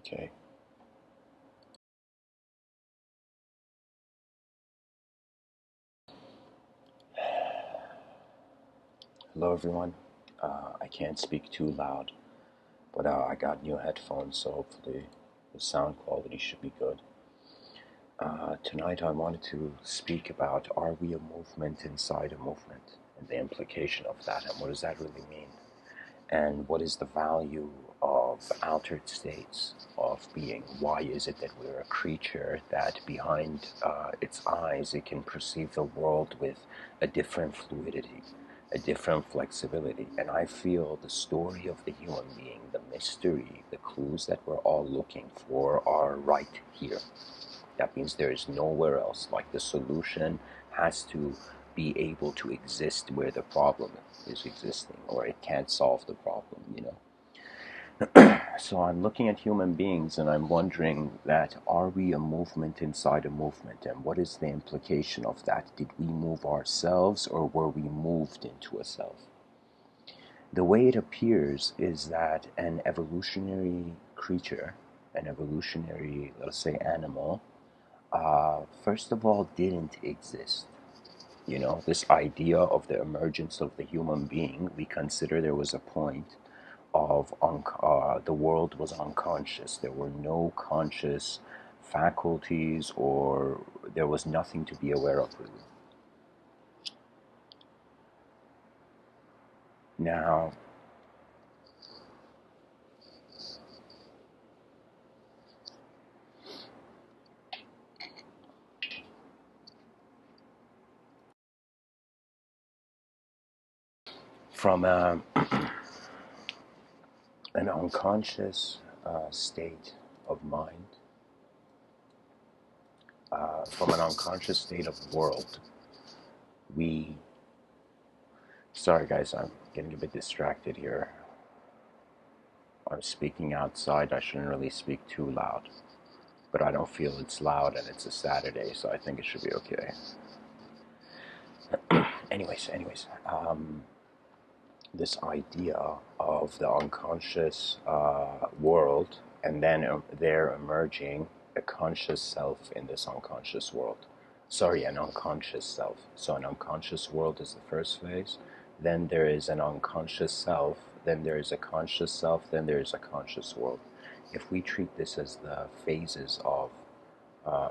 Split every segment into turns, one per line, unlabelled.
Okay. Hello, everyone. I can't speak too loud, but I got new headphones, so hopefully the sound quality should be good. Tonight, I wanted to speak about, are we a movement inside a movement, and the implication of that, and what does that really mean? And what is the value of altered states of being? Why is it that we're a creature that behind its eyes it can perceive the world with a different fluidity, a different flexibility? And I feel the story of the human being, the mystery, the clues that we're all looking for are right here. That means there is nowhere else. Like, the solution has to be able to exist where the problem is existing, or it can't solve the problem. So I'm looking at human beings and I'm wondering that, are we a movement inside a movement, and what is the implication of that? Did we move ourselves, or were we moved into a self? The way it appears is that an evolutionary creature, an evolutionary, let's say, animal, first of all, didn't exist. This idea of the emergence of the human being, we consider there was a point of the world was unconscious. There were no conscious faculties, or there was nothing to be aware of, really. Now, from an unconscious state of mind, from an unconscious state of world, we sorry guys, I'm getting a bit distracted here. I'm speaking outside. I shouldn't really speak too loud, but I don't feel it's loud, and it's a Saturday, so I think it should be okay. anyways, this idea of the unconscious world, and then there emerging a conscious self in this unconscious world. Sorry, an unconscious self. So an unconscious world is the first phase. Then there is an unconscious self. Then there is a conscious self. Then there is a conscious world. If we treat this as the phases of uh,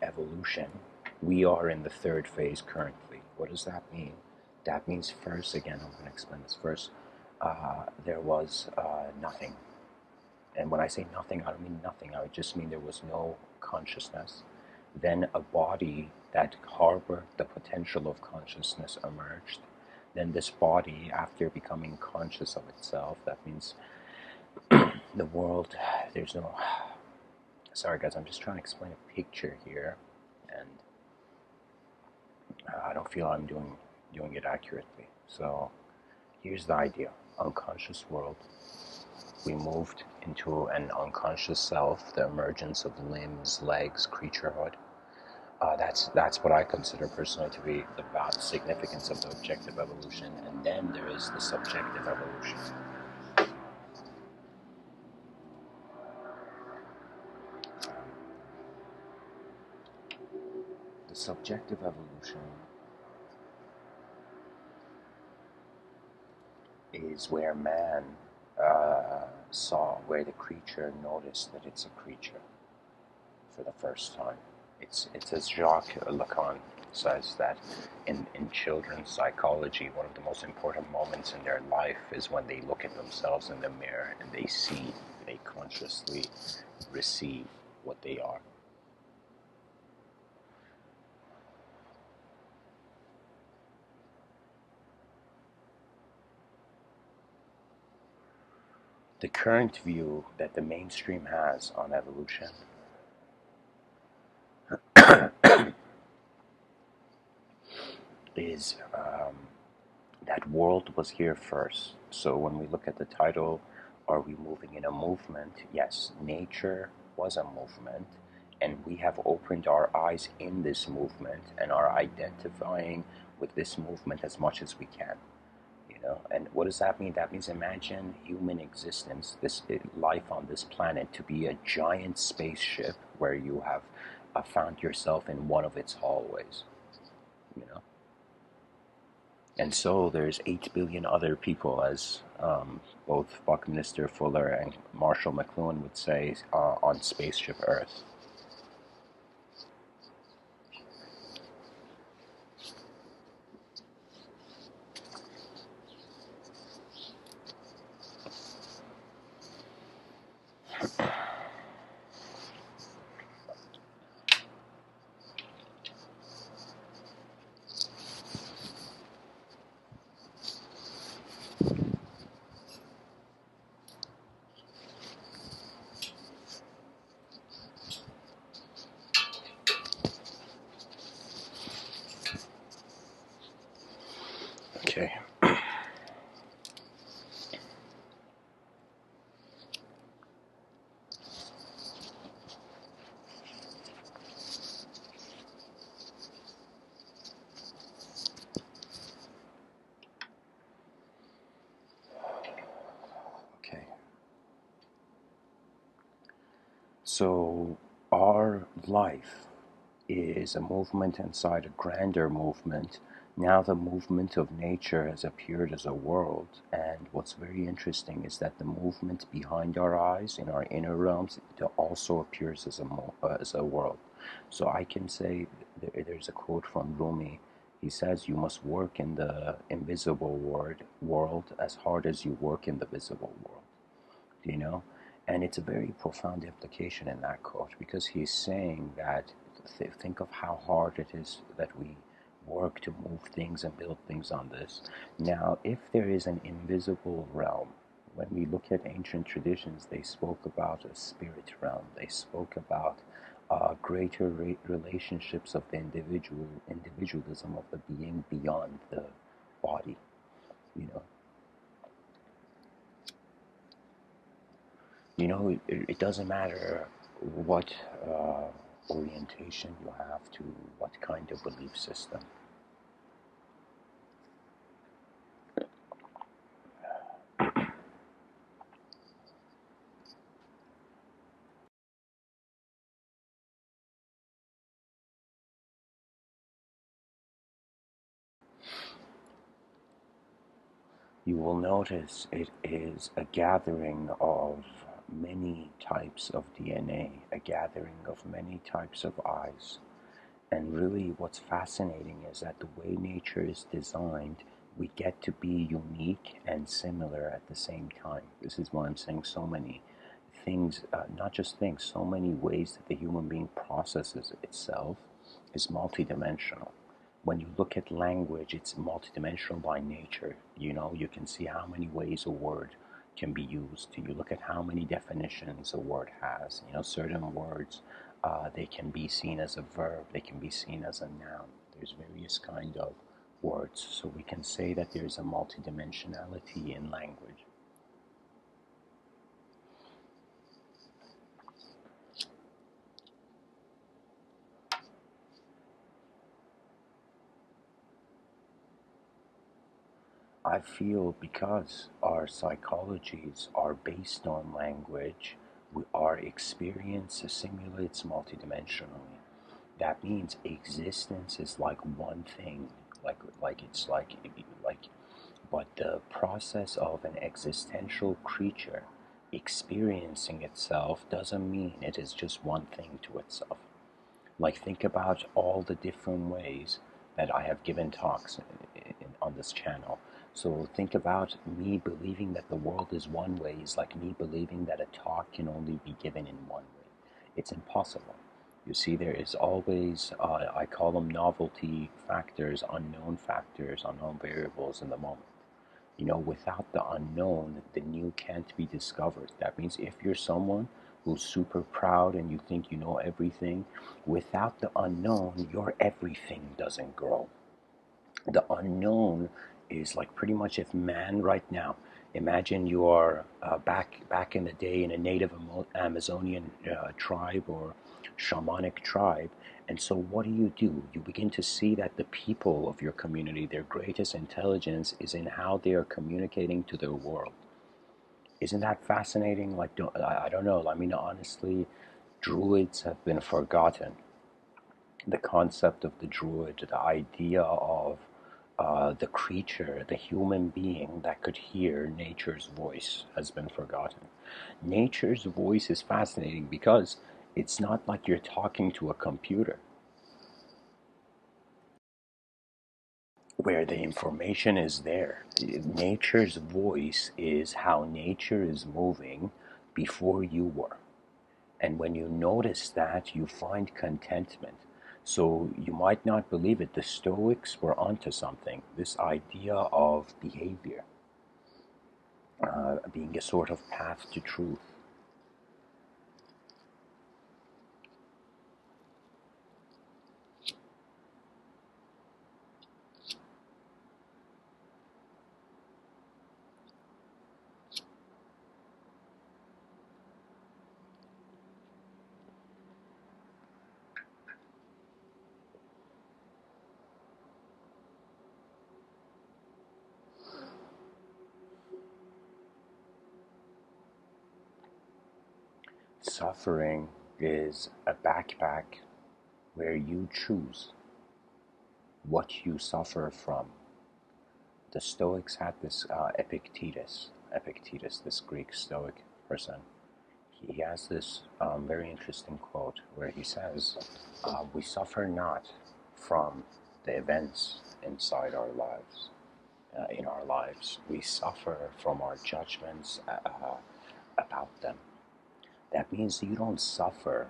evolution, we are in the third phase currently. What does that mean? That means, first, again, I'm going to explain this first. There was nothing. And when I say nothing, I don't mean nothing. I just mean there was no consciousness. Then a body that harbored the potential of consciousness emerged. Then this body, after becoming conscious of itself, that means the world, there's no... Sorry guys, I'm just trying to explain a picture here, and I don't feel I'm doing it accurately. So here's the idea. Unconscious world. We moved into an unconscious self, the emergence of limbs, legs, creaturehood. That's what I consider personally to be the significance of the objective evolution. And then there is the subjective evolution. The subjective evolution is where man where the creature noticed that it's a creature for the first time. It's as Jacques Lacan says, that in children's psychology, one of the most important moments in their life is when they look at themselves in the mirror and they consciously receive what they are. The current view that the mainstream has on evolution is that world was here first. So when we look at the title, are we moving in a movement? Yes, nature was a movement, and we have opened our eyes in this movement and are identifying with this movement as much as we can. And what does that mean? That means imagine human existence, this life on this planet, to be a giant spaceship where you have found yourself in one of its hallways, you know. And so there's 8 billion other people, as both Buckminster Fuller and Marshall McLuhan would say, on spaceship Earth. Okay. Okay. So our life is a movement inside a grander movement. Now the movement of nature has appeared as a world, and what's very interesting is that the movement behind our eyes in our inner realms, it also appears as a world. So I can say there's a quote from Rumi. He says, "You must work in the invisible world as hard as you work in the visible world." you know and it's a very profound implication in that quote, because he's saying that think of how hard it is that we work to move things and build things on this. Now, if there is an invisible realm, when we look at ancient traditions, they spoke about a spirit realm, they spoke about greater relationships of the individualism of the being beyond the body. you know it doesn't matter what orientation you have to what kind of belief system. You will notice it is a gathering of many types of DNA, a gathering of many types of eyes. And really, what's fascinating is that the way nature is designed, we get to be unique and similar at the same time. This is why I'm saying so many things, not just things, so many ways that the human being processes itself is multidimensional. When you look at language, it's multidimensional by nature. You can see how many ways a word can be used. You look at how many definitions a word has. Certain words, they can be seen as a verb, they can be seen as a noun. There's various kind of words, so we can say that there's a multidimensionality in language. I feel because our psychologies are based on language, our experience simulates multidimensionally. That means existence is like one thing, like, but the process of an existential creature experiencing itself doesn't mean it is just one thing to itself. Like, think about all the different ways that I have given talks on this channel. So think about me believing that the world is one way is like me believing that a talk can only be given in one way. It's impossible. You see, there is always, I call them novelty factors, unknown variables in the moment. Without the unknown, the new can't be discovered. That means if you're someone who's super proud and you think you know everything, without the unknown, your everything doesn't grow. The unknown is like pretty much if man right now, Imagine you are back in the day in a native Amazonian tribe or shamanic tribe, and so what do? You begin to see that the people of your community, their greatest intelligence is in how they are communicating to their world. Isn't that fascinating? Like, I don't know. I mean, honestly, druids have been forgotten. The concept of the druid, the idea of the creature, the human being that could hear nature's voice has been forgotten. Nature's voice is fascinating because it's not like you're talking to a computer where the information is there. Nature's voice is how nature is moving before you were. And when you notice that, you find contentment. So you might not believe it, the Stoics were onto something. This idea of behavior being a sort of path to truth. Suffering is a backpack where you choose what you suffer from. The Stoics had this Epictetus, this Greek Stoic person. He has this very interesting quote where he says, "We suffer not from the events inside our lives, in our lives. We suffer from our judgments about them." That means you don't suffer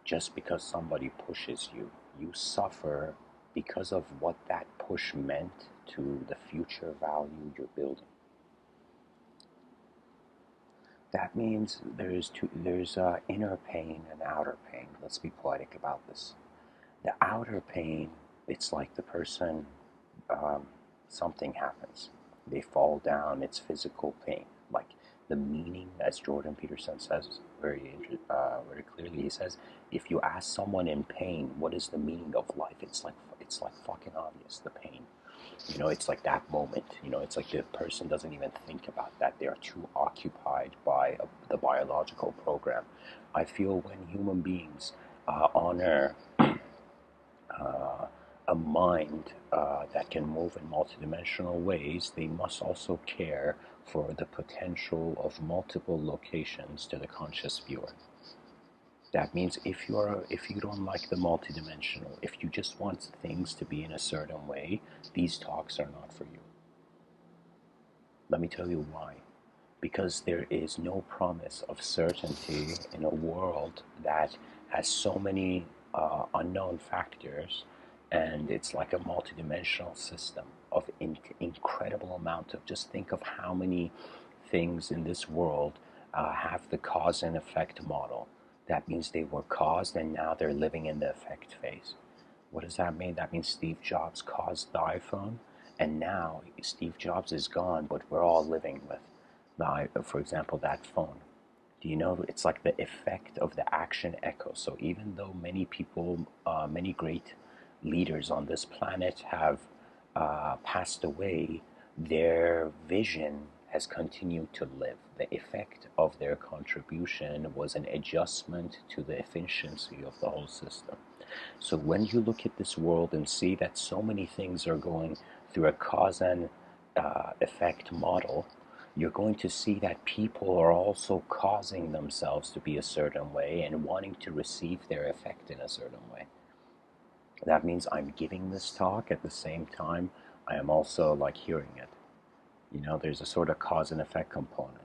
just because somebody pushes you. You suffer because of what that push meant to the future value you're building. That means there's inner pain and outer pain. Let's be poetic about this. The outer pain, it's like the person, um, something happens. They fall down, it's physical pain. Like the meaning, as Jordan Peterson says very clearly, he says, if you ask someone in pain, what is the meaning of life? It's like fucking obvious, the pain. It's like that moment. It's like the person doesn't even think about that. They are too occupied by the biological program. I feel when human beings honor a mind that can move in multidimensional ways, they must also care for the potential of multiple locations to the conscious viewer. That means if you don't like the multidimensional, if you just want things to be in a certain way, these talks are not for you. Let me tell you why. Because there is no promise of certainty in a world that has so many unknown factors, and it's like a multidimensional system of incredible amount of, just think of how many things in this world have the cause and effect model. That means they were caused and now they're living in the effect phase. What does that mean? That means Steve Jobs caused the iPhone, and now Steve Jobs is gone, but we're all living with for example, that phone. Do you know it's like the effect of the action echo? So even though many people, many great leaders on this planet have passed away, their vision has continued to live. The effect of their contribution was an adjustment to the efficiency of the whole system. So when you look at this world and see that so many things are going through a cause and effect model, you're going to see that people are also causing themselves to be a certain way and wanting to receive their effect in a certain way. That means I'm giving this talk at the same time I am also like hearing it. There's a sort of cause and effect component.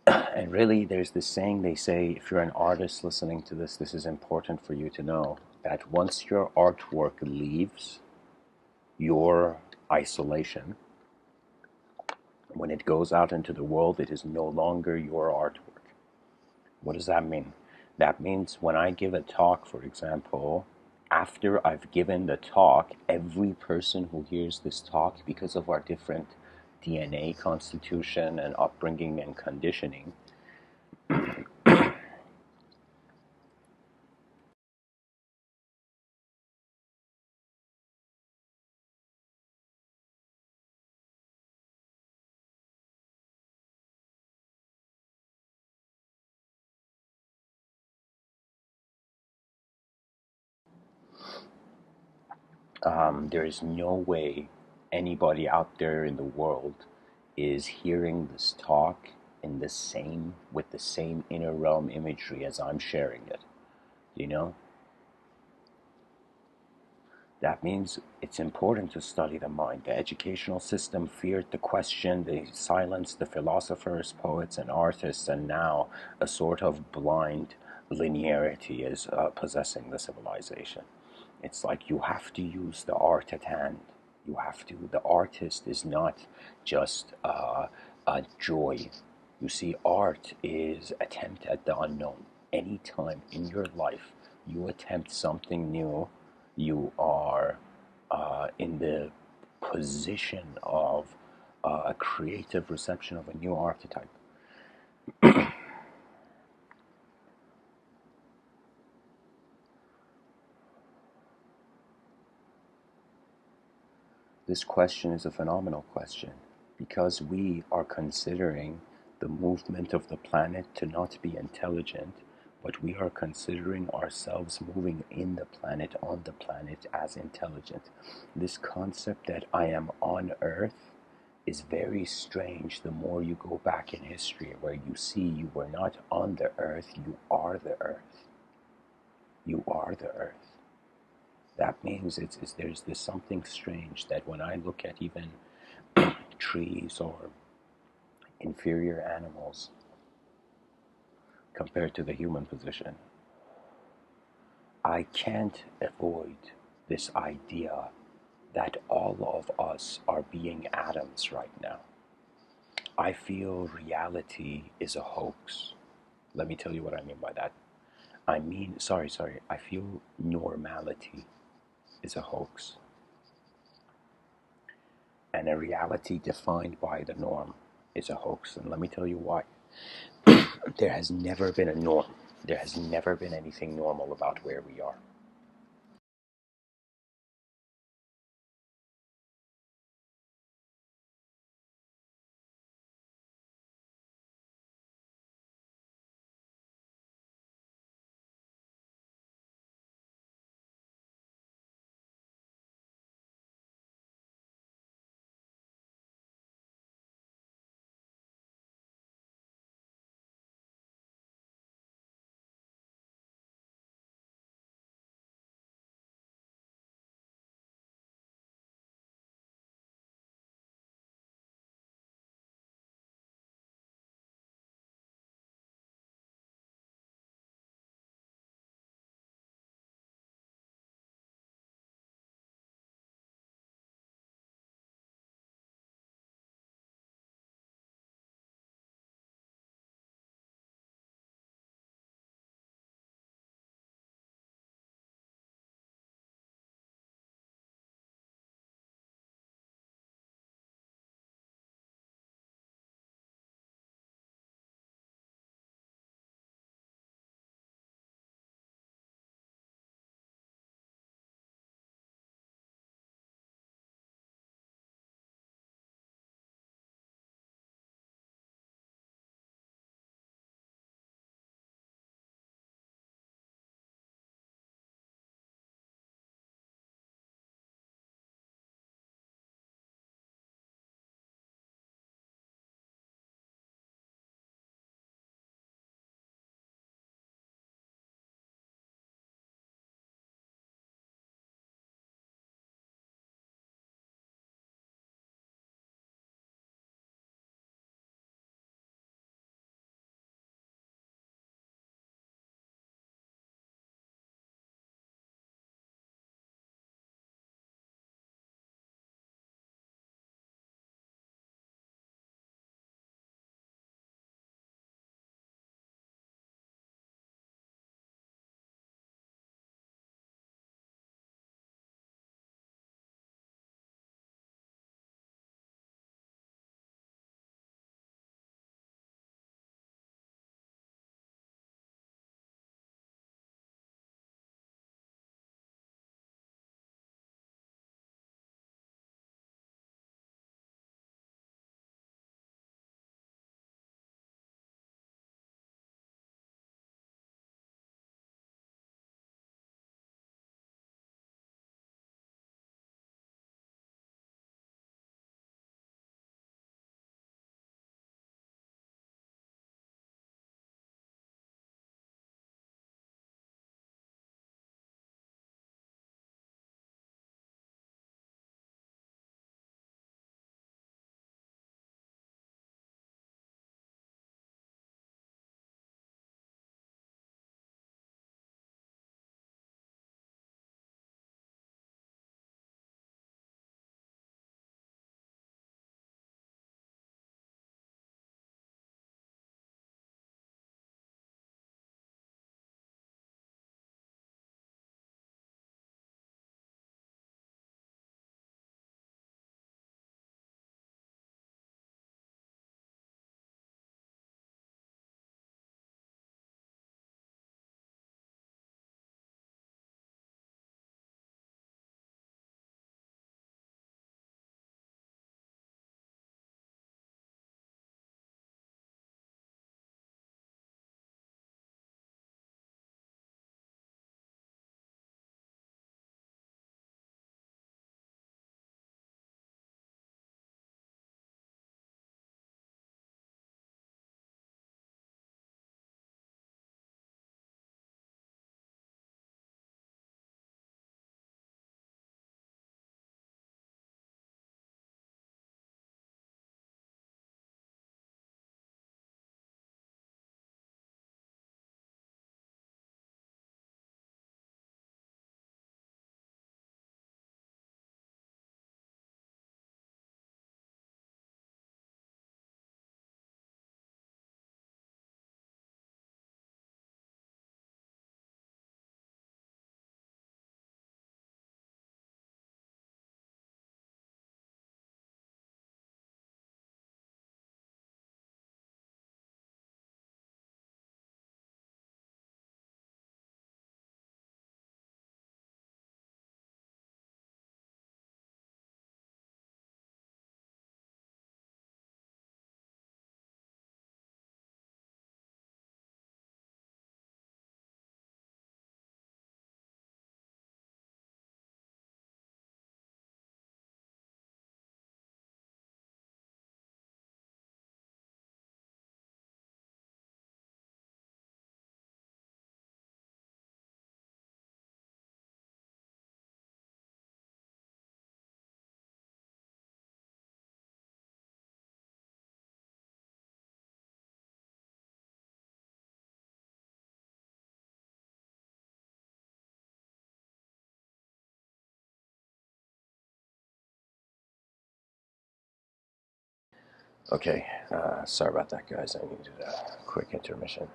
And really, there's this saying they say, if you're an artist listening to this, this is important for you to know, that once your artwork leaves your isolation, when it goes out into the world, it is no longer your artwork. What does that mean? That means when I give a talk, for example, after I've given the talk, every person who hears this talk, because of our different DNA constitution and upbringing and conditioning. There is no way anybody out there in the world is hearing this talk in the same with the same inner realm imagery as I'm sharing it. You know, that means it's important to study the mind. The educational system feared the question, they silenced the philosophers, poets, and artists, and now a sort of blind linearity is possessing the civilization. It's like you have to use the art at hand. You have to. The artist is not just a joy. You see, art is attempt at the unknown. Anytime in your life you attempt something new, you are in the position of a creative reception of a new archetype. This question is a phenomenal question because we are considering the movement of the planet to not be intelligent, but we are considering ourselves moving in the planet, on the planet, as intelligent. This concept that I am on Earth is very strange the more you go back in history, where you see you were not on the Earth, you are the Earth. You are the Earth. That means there's this something strange that when I look at even trees or inferior animals compared to the human position, I can't avoid this idea that all of us are being atoms right now. I feel reality is a hoax. Let me tell you what I mean by that. I feel normality is a hoax. And a reality defined by the norm is a hoax. And let me tell you why. There has never been a norm. There has never been anything normal about where we are. Okay, sorry about that, guys. I needed a quick intermission.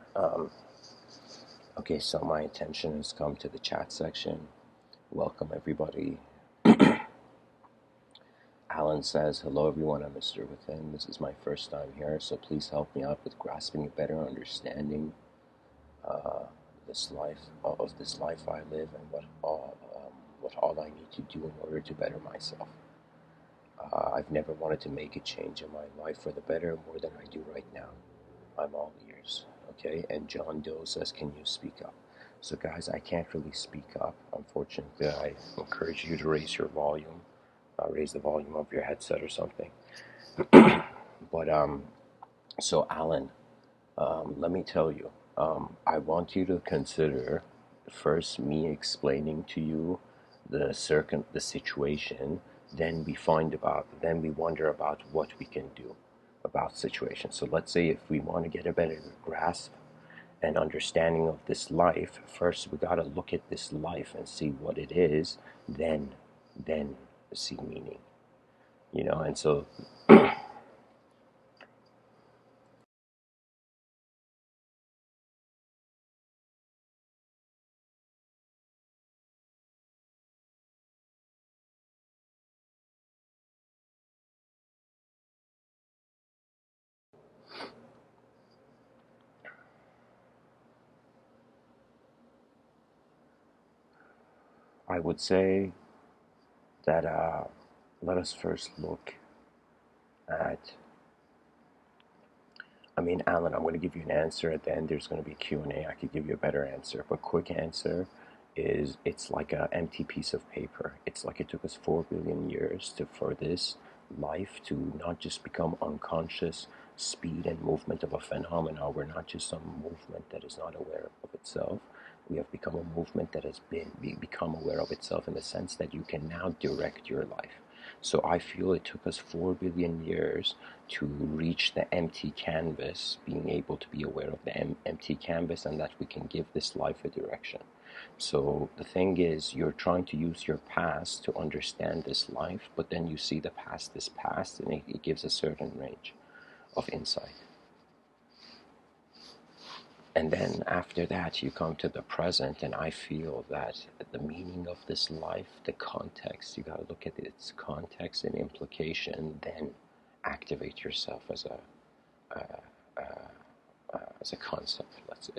Okay, so my attention has come to the chat section. Welcome, everybody. Allan says, hello, everyone. I'm Mr.Within. This is my first time here, so please help me out with grasping a better understanding this life of this life I live and what all I need to do in order to better myself. I've never wanted to make a change in my life for the better more than I do right now. I'm all ears. Okay, and John Doe says, can you speak up? So, guys, I can't really speak up. Unfortunately, I encourage you to raise your volume, raise the volume of your headset or something. But so Allan, let me tell you, I want you to consider first me explaining to you the situation, then we wonder about what we can do about situation. So let's say if we want to get a better grasp and understanding of this life, first we got to look at this life and see what it is, then see meaning, and so I would say that let us first look at, Allan, I'm going to give you an answer at the end. There's going to be a Q&A. I could give you a better answer, but quick answer is it's like an empty piece of paper. It's like it took us 4 billion years for this life to not just become unconscious speed and movement of a phenomenon. We're not just some movement that is not aware of itself. We have become a movement that has become aware of itself in the sense that you can now direct your life. So I feel it took us 4 billion years to reach the empty canvas, being able to be aware of the empty canvas, and that we can give this life a direction. So the thing is, you're trying to use your past to understand this life, but then you see the past is past, and it gives a certain range of insight. And then after that, you come to the present, and I feel that the meaning of this life, the context, you got to look at its context and implication, then activate yourself as a concept, let's say.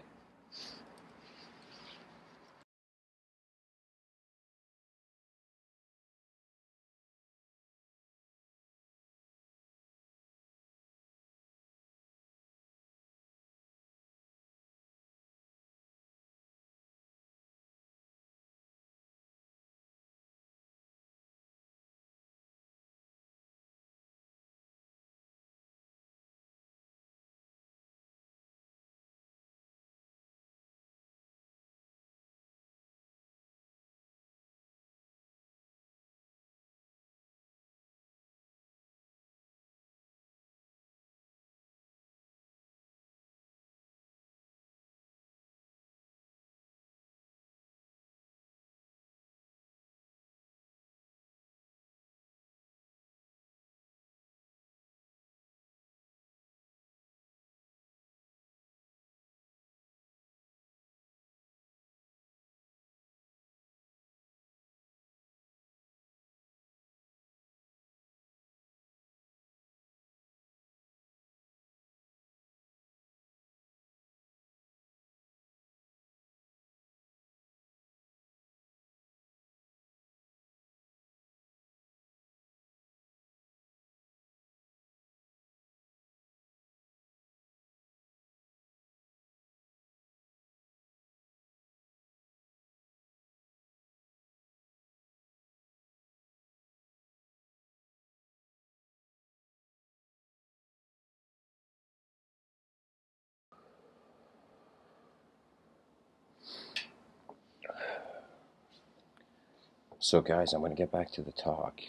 So, guys, I'm going to get back to the talk.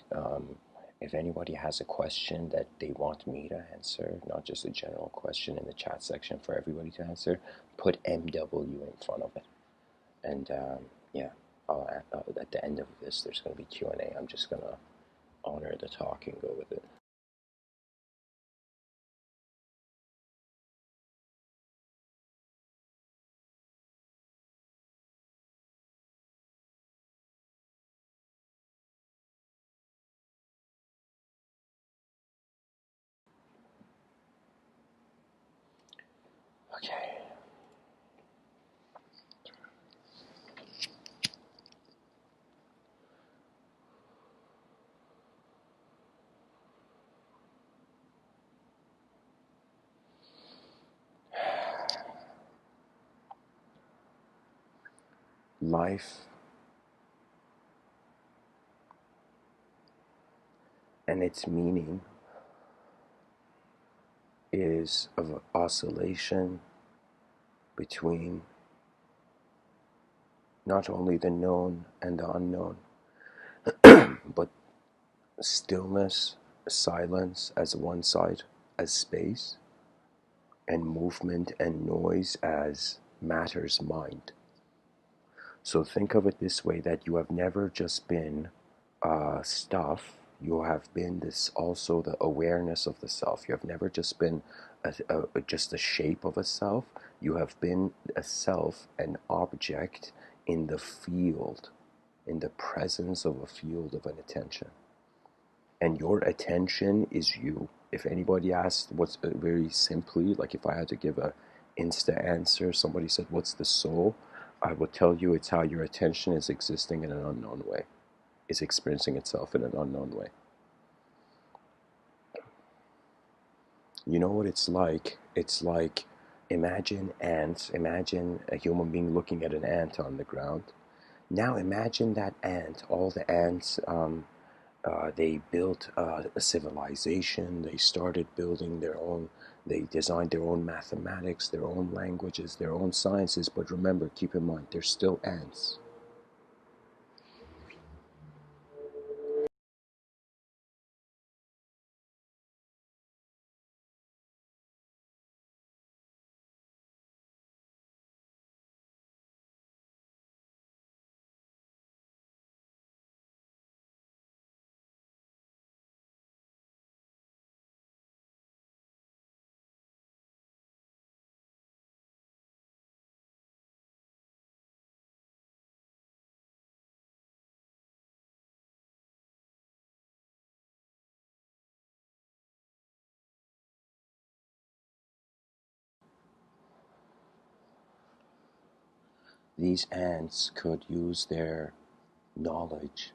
If anybody has a question that they want me to answer, not just a general question in the chat section for everybody to answer, put MW in front of it. And yeah, at the end of this, there's going to be Q&A. I'm just going to honor the talk and go with it. Okay. Life and its meaning is of oscillation between not only the known and the unknown, but stillness, silence as one side, as space, and movement and noise as matter's mind. So think of it this way, that you have never just been stuff, you have been this also the awareness of the self. You have never just been just the shape of a self. You have been a self, an object in the field, in the presence of a field of an attention. And your attention is you. If anybody asked what's very simply, like if I had to give a insta answer, somebody said, "What's the soul?" I would tell you it's how your attention is existing in an unknown way, is experiencing itself in an unknown way. You know what it's like? It's like, imagine ants, imagine a human being looking at an ant on the ground. Now imagine that ant, all the ants, they built a civilization, they started building their own, they designed their own mathematics, their own languages, their own sciences, but remember, keep in mind, they're still ants. These ants could use their knowledge,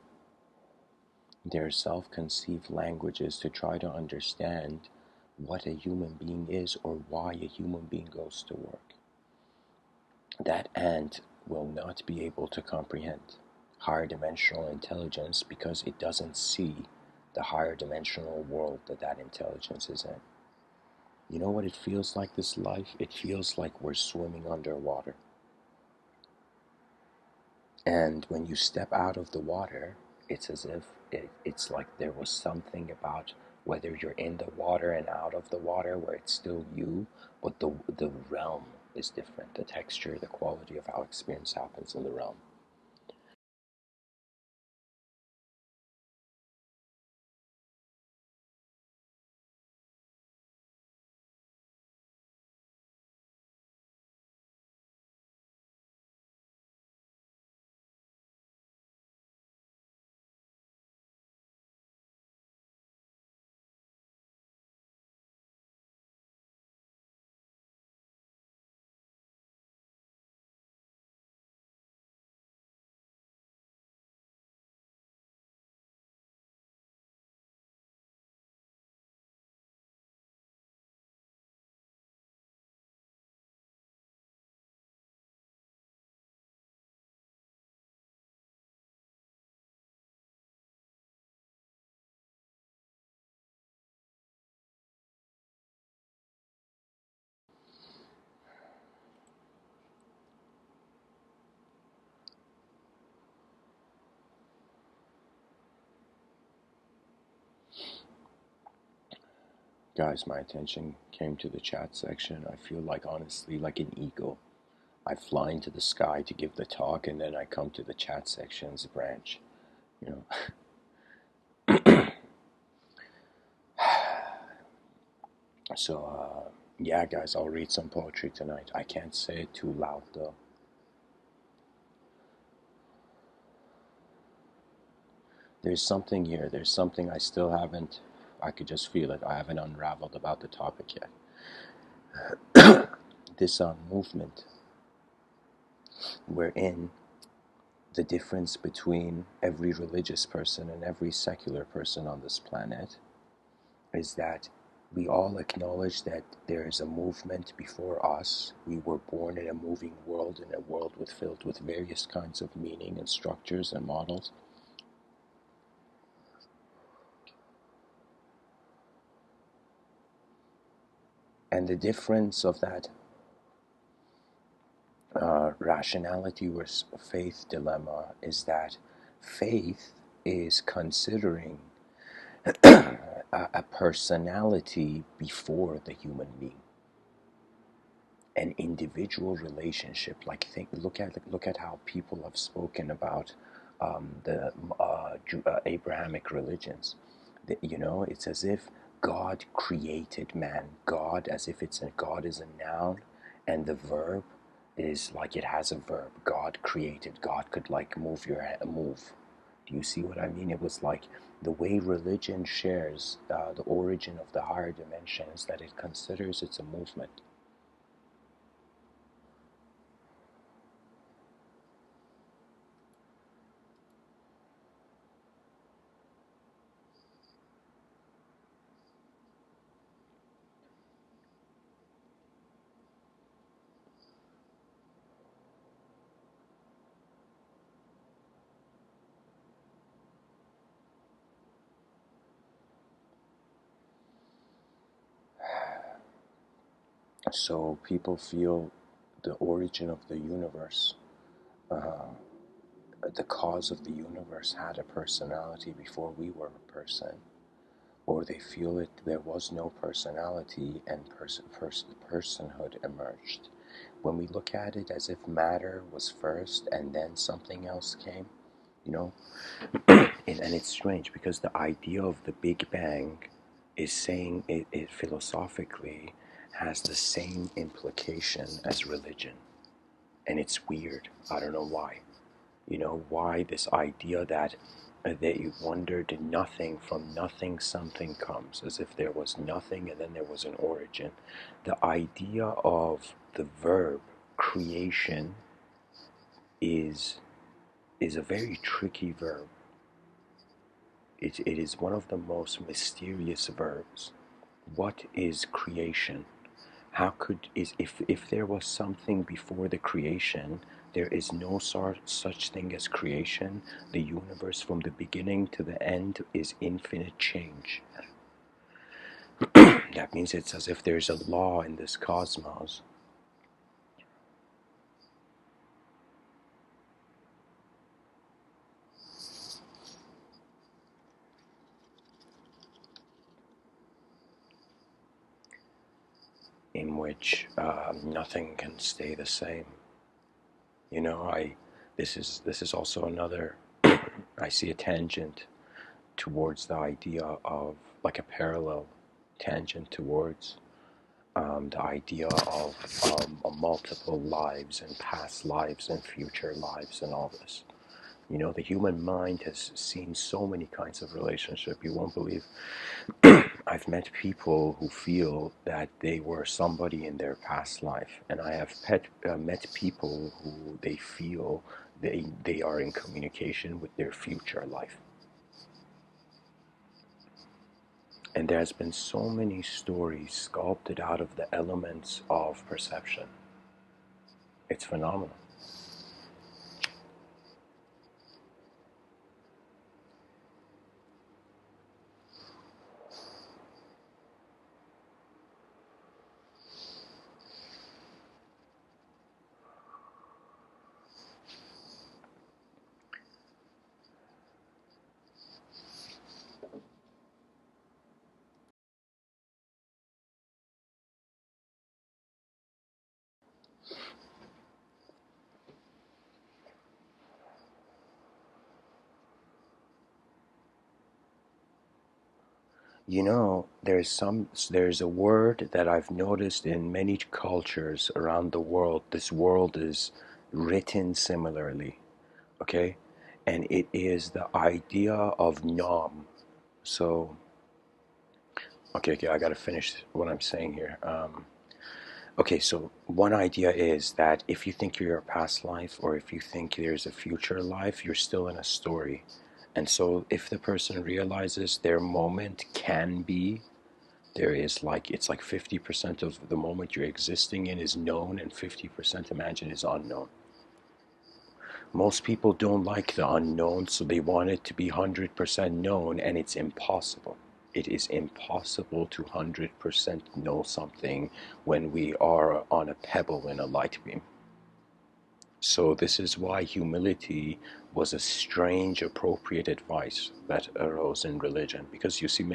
their self-conceived languages to try to understand what a human being is or why a human being goes to work. That ant will not be able to comprehend higher dimensional intelligence because it doesn't see the higher dimensional world that that intelligence is in. You know what it feels like, this life? It feels like we're swimming underwater. And when you step out of the water, it's as if it's like there was something about whether you're in the water and out of the water where it's still you, but the realm is different. The texture, the quality of how experience happens in the realm. Guys, my attention came to the chat section. I feel like, honestly, like an eagle. I fly into the sky to give the talk, and then I come to the chat section's branch. You know. So, yeah, guys, I'll read some poetry tonight. I can't say it too loud, though. There's something here. There's something I still haven't, I could just feel it. I haven't unraveled about the topic yet. this movement wherein the difference between every religious person and every secular person on this planet is that we all acknowledge that there is a movement before us. We were born in a moving world, in a world filled with various kinds of meaning and structures and models. And the difference of that rationality versus faith dilemma is that faith is considering a personality before the human being, an individual relationship. Like look at how people have spoken about the Abrahamic religions. It's as if God created man. God, as if God is a noun, and the verb is like it has a verb. God created. God could like move. Do you see what I mean? It was like the way religion shares the origin of the higher dimensions, that it considers it's a movement. So people feel the origin of the universe, the cause of the universe had a personality before we were a person, or they feel there was no personality and personhood emerged. When we look at it as if matter was first and then something else came, and it's strange because the idea of the Big Bang is saying it philosophically has the same implication as religion. And it's weird. I don't know why. Why this idea that you wondered nothing, from nothing something comes, as if there was nothing and then there was an origin. The idea of the verb creation is a very tricky verb. It is one of the most mysterious verbs. What is creation? How could is if there was something before the creation, there is no such thing as creation. The universe from the beginning to the end is infinite change. That means it's as if there's a law in this cosmos. In which nothing can stay the same. This is also another. I see a tangent towards the idea of, like a parallel tangent towards the idea of multiple lives and past lives and future lives and all this. The human mind has seen so many kinds of relationship. You won't believe. I've met people who feel that they were somebody in their past life, and I have met people who they feel they are in communication with their future life. And there's been so many stories sculpted out of the elements of perception. It's phenomenal. There's a word that I've noticed in many cultures around the world. This world is written similarly, okay? And it is the idea of nom. So, okay, I gotta finish what I'm saying here. Okay, so one idea is that if you think you're a past life or if you think there's a future life, you're still in a story. And so if the person realizes their moment can be, there is like, it's like 50% of the moment you're existing in is known and 50% imagine is unknown. Most people don't like the unknown, so they want it to be 100% known, and it's impossible. It is impossible to 100% know something when we are on a pebble in a light beam. So this is why humility was a strange, appropriate advice that arose in religion. Because you see,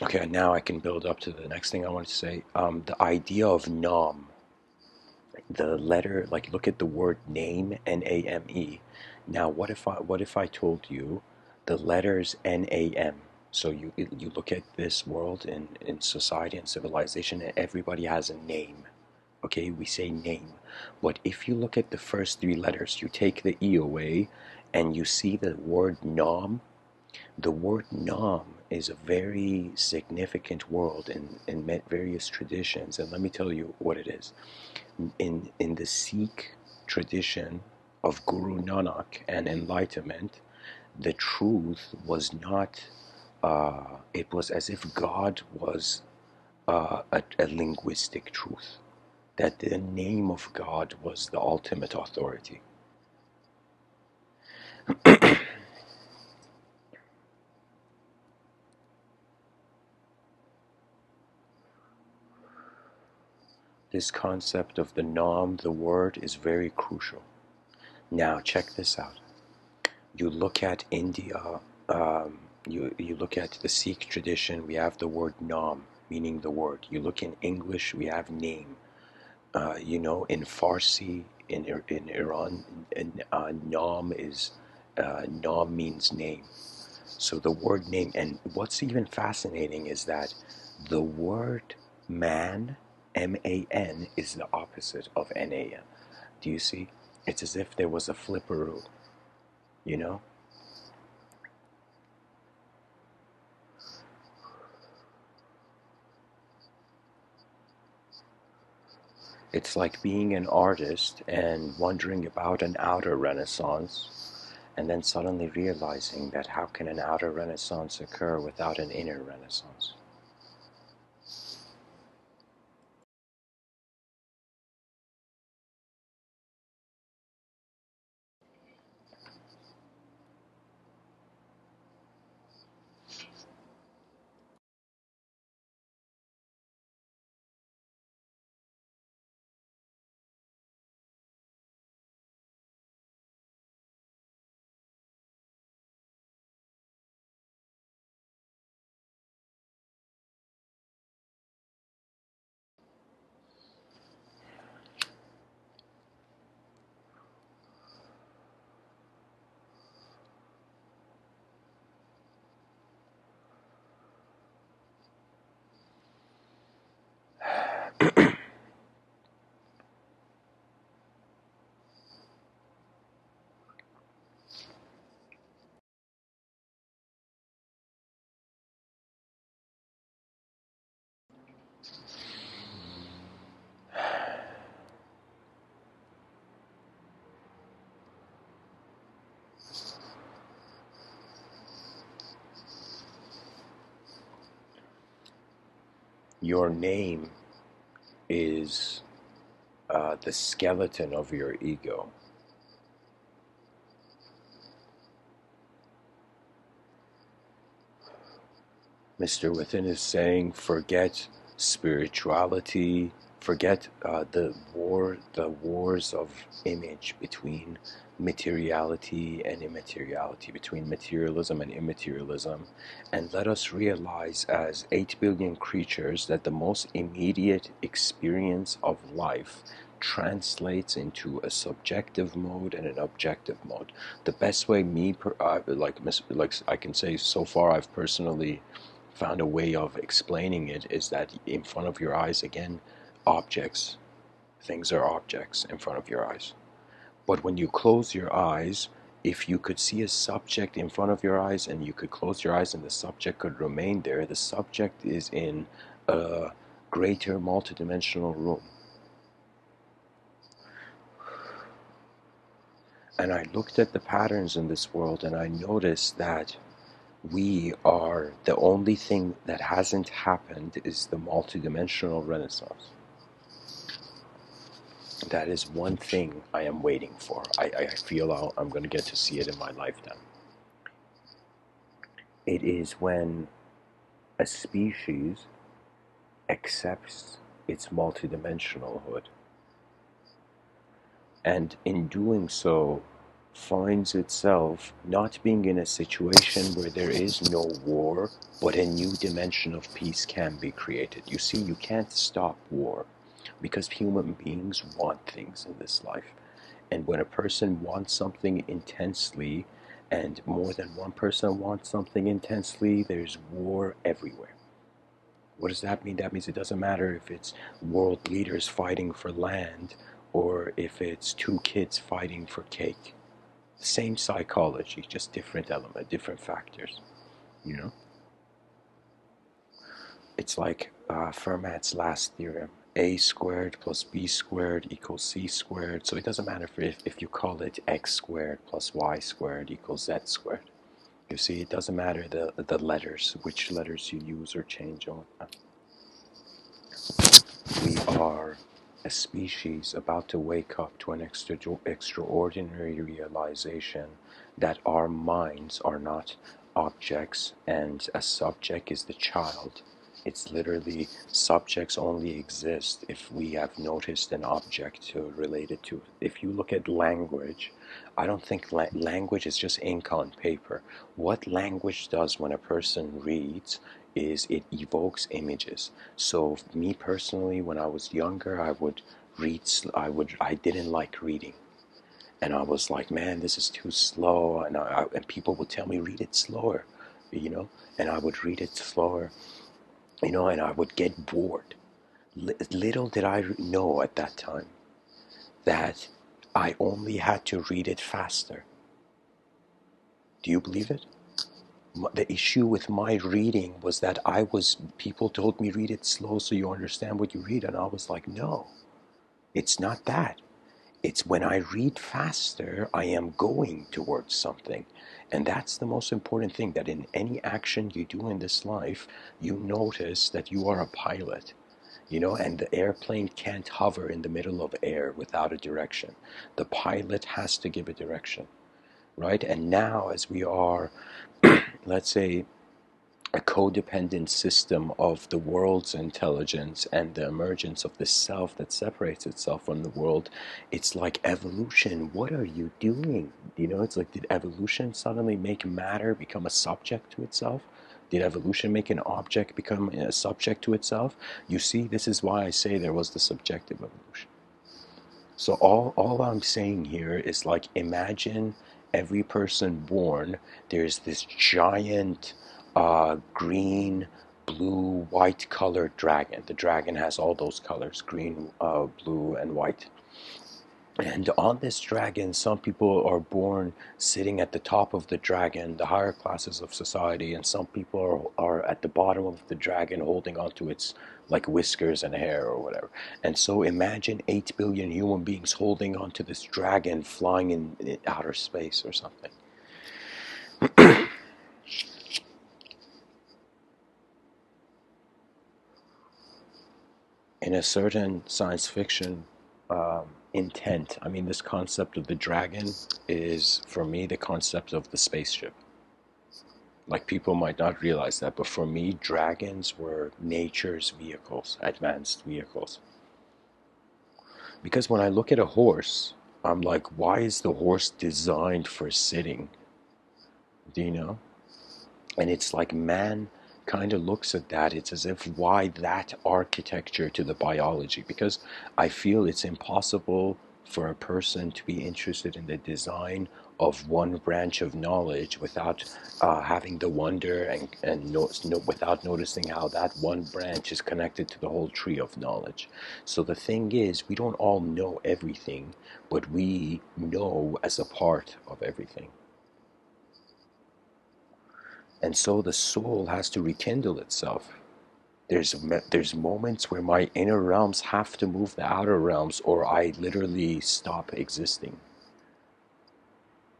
okay, now I can build up to the next thing I want to say. The idea of nam, the letter, like look at the word name, Name. Now, what if I told you the letters Nam? So you look at this world in society and civilization, and everybody has a name. Okay, we say name. But if you look at the first three letters, you take the E away, and you see the word nam. The word nam is a very significant word in various traditions, and let me tell you what it is. In the Sikh tradition of Guru Nanak and enlightenment, the truth was not, it was as if God was a linguistic truth, that the name of God was the ultimate authority. This concept of the Nam, the word, is very crucial. Now, check this out. You look at India, you look at the Sikh tradition, we have the word Nam, meaning the word. You look in English, we have name. In Farsi, in Iran, Nam is, Nam means name. So the word name, and what's even fascinating is that the word man, Man, is the opposite of Nam. Do you see? It's as if there was a flipperoo, you know? It's like being an artist and wondering about an outer renaissance, and then suddenly realizing that how can an outer renaissance occur without an inner renaissance? Your name is the skeleton of your ego. Mr. Within is saying, forget spirituality, forget the wars of image between materiality and immateriality, between materialism and immaterialism, and let us realize as 8 billion creatures that the most immediate experience of life translates into a subjective mode and an objective mode. The best way like I can say so far I've personally found a way of explaining it is that in front of your eyes, again, objects, things are objects in front of your eyes. But when you close your eyes, if you could see a subject in front of your eyes and you could close your eyes and the subject could remain there, the subject is in a greater multidimensional room. And I looked at the patterns in this world and I noticed that we are the only thing that hasn't happened is the multidimensional renaissance. That is one thing I am waiting for. I feel I'm going to get to see it in my lifetime. It is when a species accepts its multidimensionalhood, and in doing so finds itself not being in a situation where there is no war, but a new dimension of peace can be created. You see, you can't stop war because human beings want things in this life. And when a person wants something intensely, and more than one person wants something intensely, there's war everywhere. What does that mean? That means it doesn't matter if it's world leaders fighting for land or if it's two kids fighting for cake. Same psychology, just different element, different factors, you know? It's like Fermat's last theorem. A squared plus B squared equals C squared. So it doesn't matter if you call it X squared plus Y squared equals Z squared. You see, it doesn't matter the letters, which letters you use or change on. We are a species about to wake up to an extraordinary realization that our minds are not objects and a subject is the child. It's literally subjects only exist if we have noticed an object to relate it to. If you look at language, I don't think language is just ink on paper. What language does when a person reads is it evokes images. So me personally, when I was younger, I would read. I didn't like reading, and I was like, man, this is too slow. And people would tell me, read it slower, you know, and I would read it slower, you know, and I would get bored. Little did I know at that time that I only had to read it faster. Do you believe it? The issue with my reading was that people told me read it slow so you understand what you read, and I was like, no, it's not that. It's when I read faster, I am going towards something. And that's the most important thing, that in any action you do in this life, you notice that you are a pilot, you know, and the airplane can't hover in the middle of air without a direction. The pilot has to give a direction, right? And now as we are, let's say, a codependent system of the world's intelligence and the emergence of the self that separates itself from the world, it's like evolution. What are you doing? You know, it's like, did evolution suddenly make matter become a subject to itself? Did evolution make an object become a subject to itself? You see, this is why I say there was the subjective evolution. So all I'm saying here is, like, imagine every person born, there's this giant green, blue, white colored dragon. The dragon has all those colors, green, blue, and white. And on this dragon, some people are born sitting at the top of the dragon, the higher classes of society, and some people are at the bottom of the dragon holding onto its, like, whiskers and hair or whatever. And so imagine 8 billion human beings holding onto this dragon flying in outer space or something. In a certain science fiction intent, I mean, this concept of the dragon is, for me, the concept of the spaceship. Like, people might not realize that, but for me, dragons were nature's vehicles, advanced vehicles. Because when I look at a horse, I'm like, why is the horse designed for sitting? Do you know? And it's like man kind of looks at that. It's as if, why that architecture to the biology? Because I feel it's impossible for a person to be interested in the design of one branch of knowledge without having the wonder without noticing how that one branch is connected to the whole tree of knowledge. So the thing is, we don't all know everything, but we know as a part of everything. And so the soul has to rekindle itself. There's moments where my inner realms have to move the outer realms, or I literally stop existing.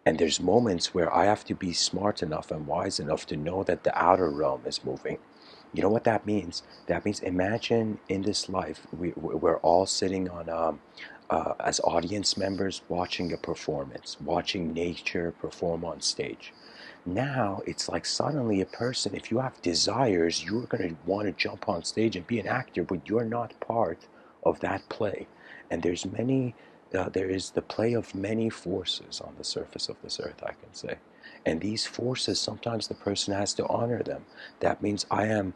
And there's moments where I have to be smart enough and wise enough to know that the outer realm is moving. You know what that means? That means imagine in this life, we're all sitting on, as audience members, watching a performance, watching nature perform on stage. Now it's like suddenly a person, if you have desires, you're going to want to jump on stage and be an actor, but you're not part of that play. And there is the play of many forces on the surface of this earth, I can say. And these forces, sometimes the person has to honor them. That means I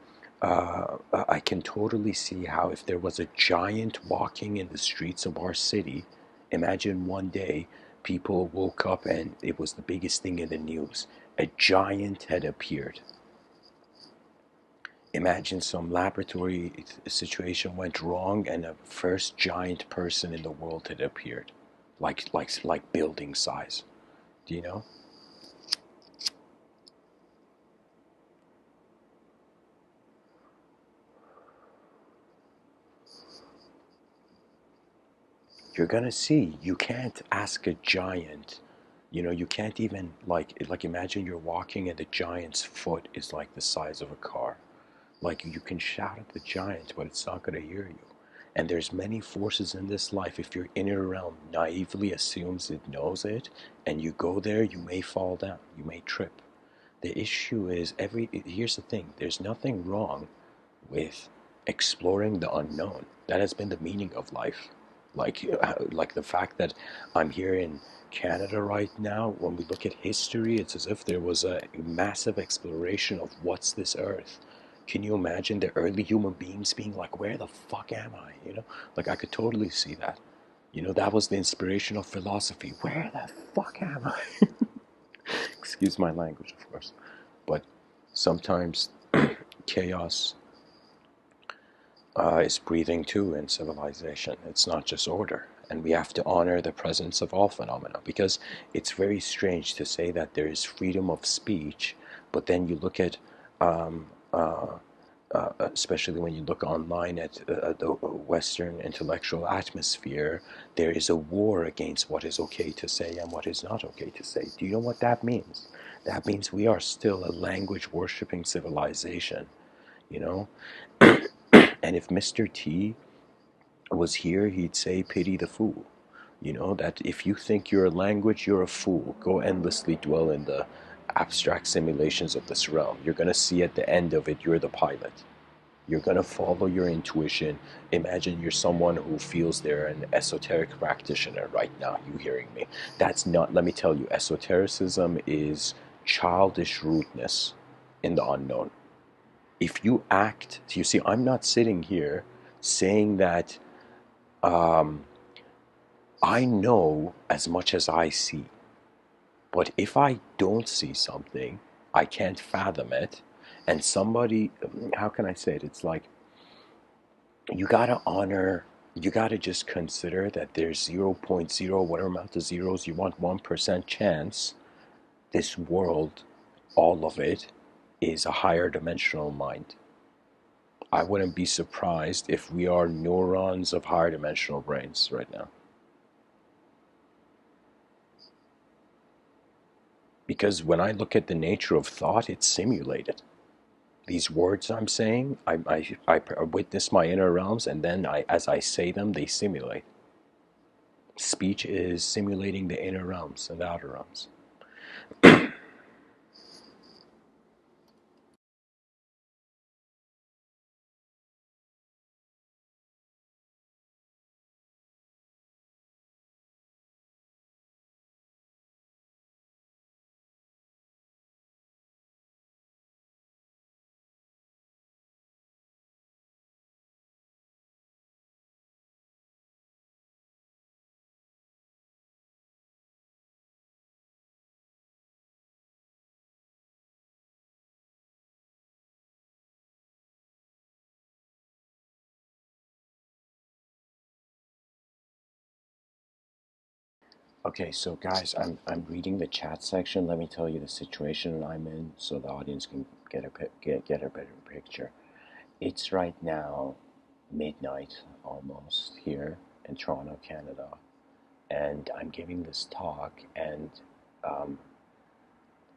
can totally see how if there was a giant walking in the streets of our city, imagine one day people woke up and it was the biggest thing in the news. A giant had appeared. Imagine some laboratory situation went wrong and a first giant person in the world had appeared, like building size. Do you know? You're gonna see. You can't ask a giant. You know, you can't even like imagine you're walking and the giant's foot is like the size of a car. Like you can shout at the giant, but it's not gonna hear you. And there's many forces in this life. If your inner realm naively assumes it knows it, and you go there, you may fall down. You may trip. The issue is here's the thing. There's nothing wrong with exploring the unknown. That has been the meaning of life. Like the fact that I'm here in Canada right now, when we look at history, it's as if there was a massive exploration of what's this earth. Can you imagine the early human beings being like, where the fuck am I? You know, like I could totally see that. You know, that was the inspiration of philosophy. Where the fuck am I? Excuse my language, of course. But sometimes chaos is breathing too in civilization. It's not just order. And we have to honor the presence of all phenomena because it's very strange to say that there is freedom of speech, but then you look at, um, especially when you look online at the Western intellectual atmosphere, there is a war against what is okay to say and what is not okay to say. Do you know what that means? That means we are still a language worshipping civilization, you know? And if Mr. T was here, he'd say, pity the fool. You know, that if you think you're a language, you're a fool. Go endlessly dwell in the abstract simulations of this realm. You're going to see at the end of it, you're the pilot. You're going to follow your intuition. Imagine you're someone who feels they're an esoteric practitioner right now, you hearing me. That's not, let me tell you, esotericism is childish rudeness in the unknown. If you act, you see, I'm not sitting here saying that um, I know as much as I see. But if I don't see something, I can't fathom it. And somebody, how can I say it? It's like you gotta honor, you gotta just consider that there's zero point 0.0, whatever amount of zeros you want, 1% chance this world, all of it, is a higher dimensional mind. I wouldn't be surprised if we are neurons of higher dimensional brains right now. Because when I look at the nature of thought, it's simulated. These words I'm saying, I witness my inner realms, and then as I say them, they simulate. Speech is simulating the inner realms and the outer realms. Okay, so guys, I'm reading the chat section. Let me tell you the situation I'm in, so the audience can get a better picture. It's right now midnight almost here in Toronto, Canada, and I'm giving this talk, and um,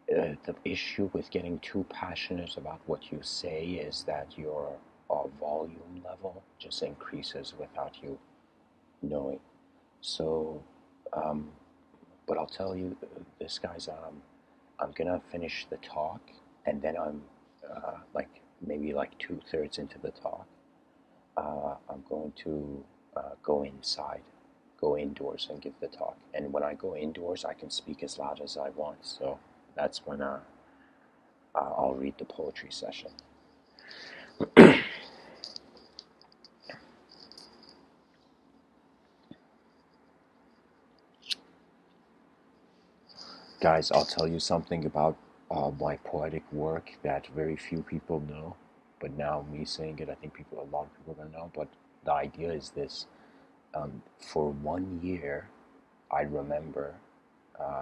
the issue with getting too passionate about what you say is that your volume level just increases without you knowing. So, um, but I'll tell you this, guys. I'm gonna finish the talk, and then I'm like maybe like 2/3 into the talk. I'm going to go inside, go indoors and give the talk. And when I go indoors, I can speak as loud as I want. So that's when I'll read the poetry session. Guys, I'll tell you something about my poetic work that very few people know. But now me saying it, I think a lot of people are gonna know. But the idea is this: for 1 year, I remember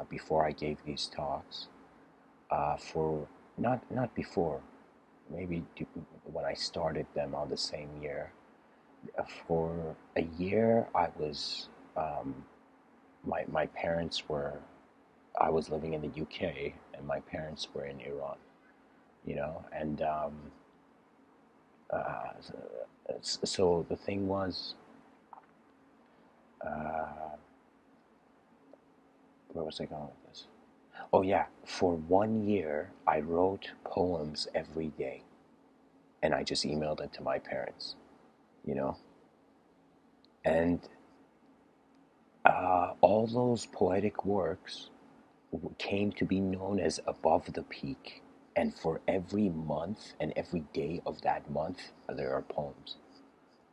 before I gave these talks, for not before, maybe when I started them on the same year. For a year, I was my parents were. I was living in the UK, and my parents were in Iran. And uh, so the thing was, uh, where was I going with this? Oh yeah, for 1 year, I wrote poems every day, and I just emailed it to my parents. You know, and all those poetic works came to be known as Above the Peak. And for every month and every day of that month, there are poems.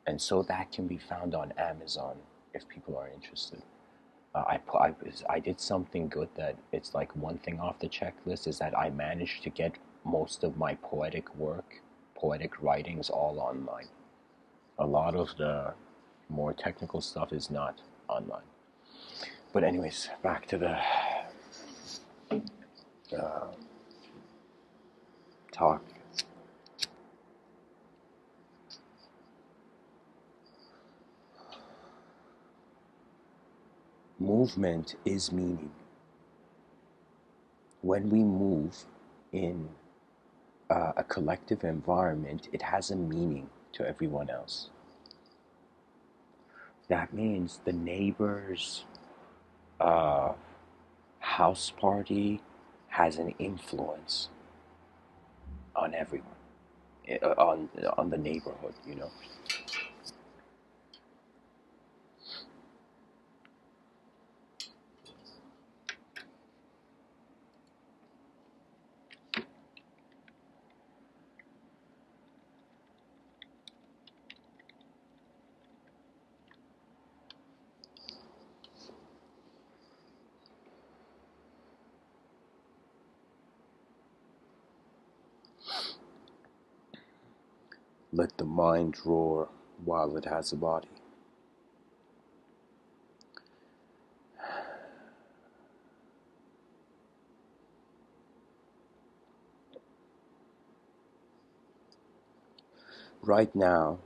And so that can be found on Amazon if people are interested. I did something good that it's like one thing off the checklist is that I managed to get most of my poetic work, poetic writings all online. A lot of the more technical stuff is not online. But anyways, back to the uh, talk. Movement is meaning. When we move in a collective environment, it has a meaning to everyone else. That means the neighbor's uh, house party has an influence on everyone, on the neighborhood. Let the mind roar while it has a body. Right now,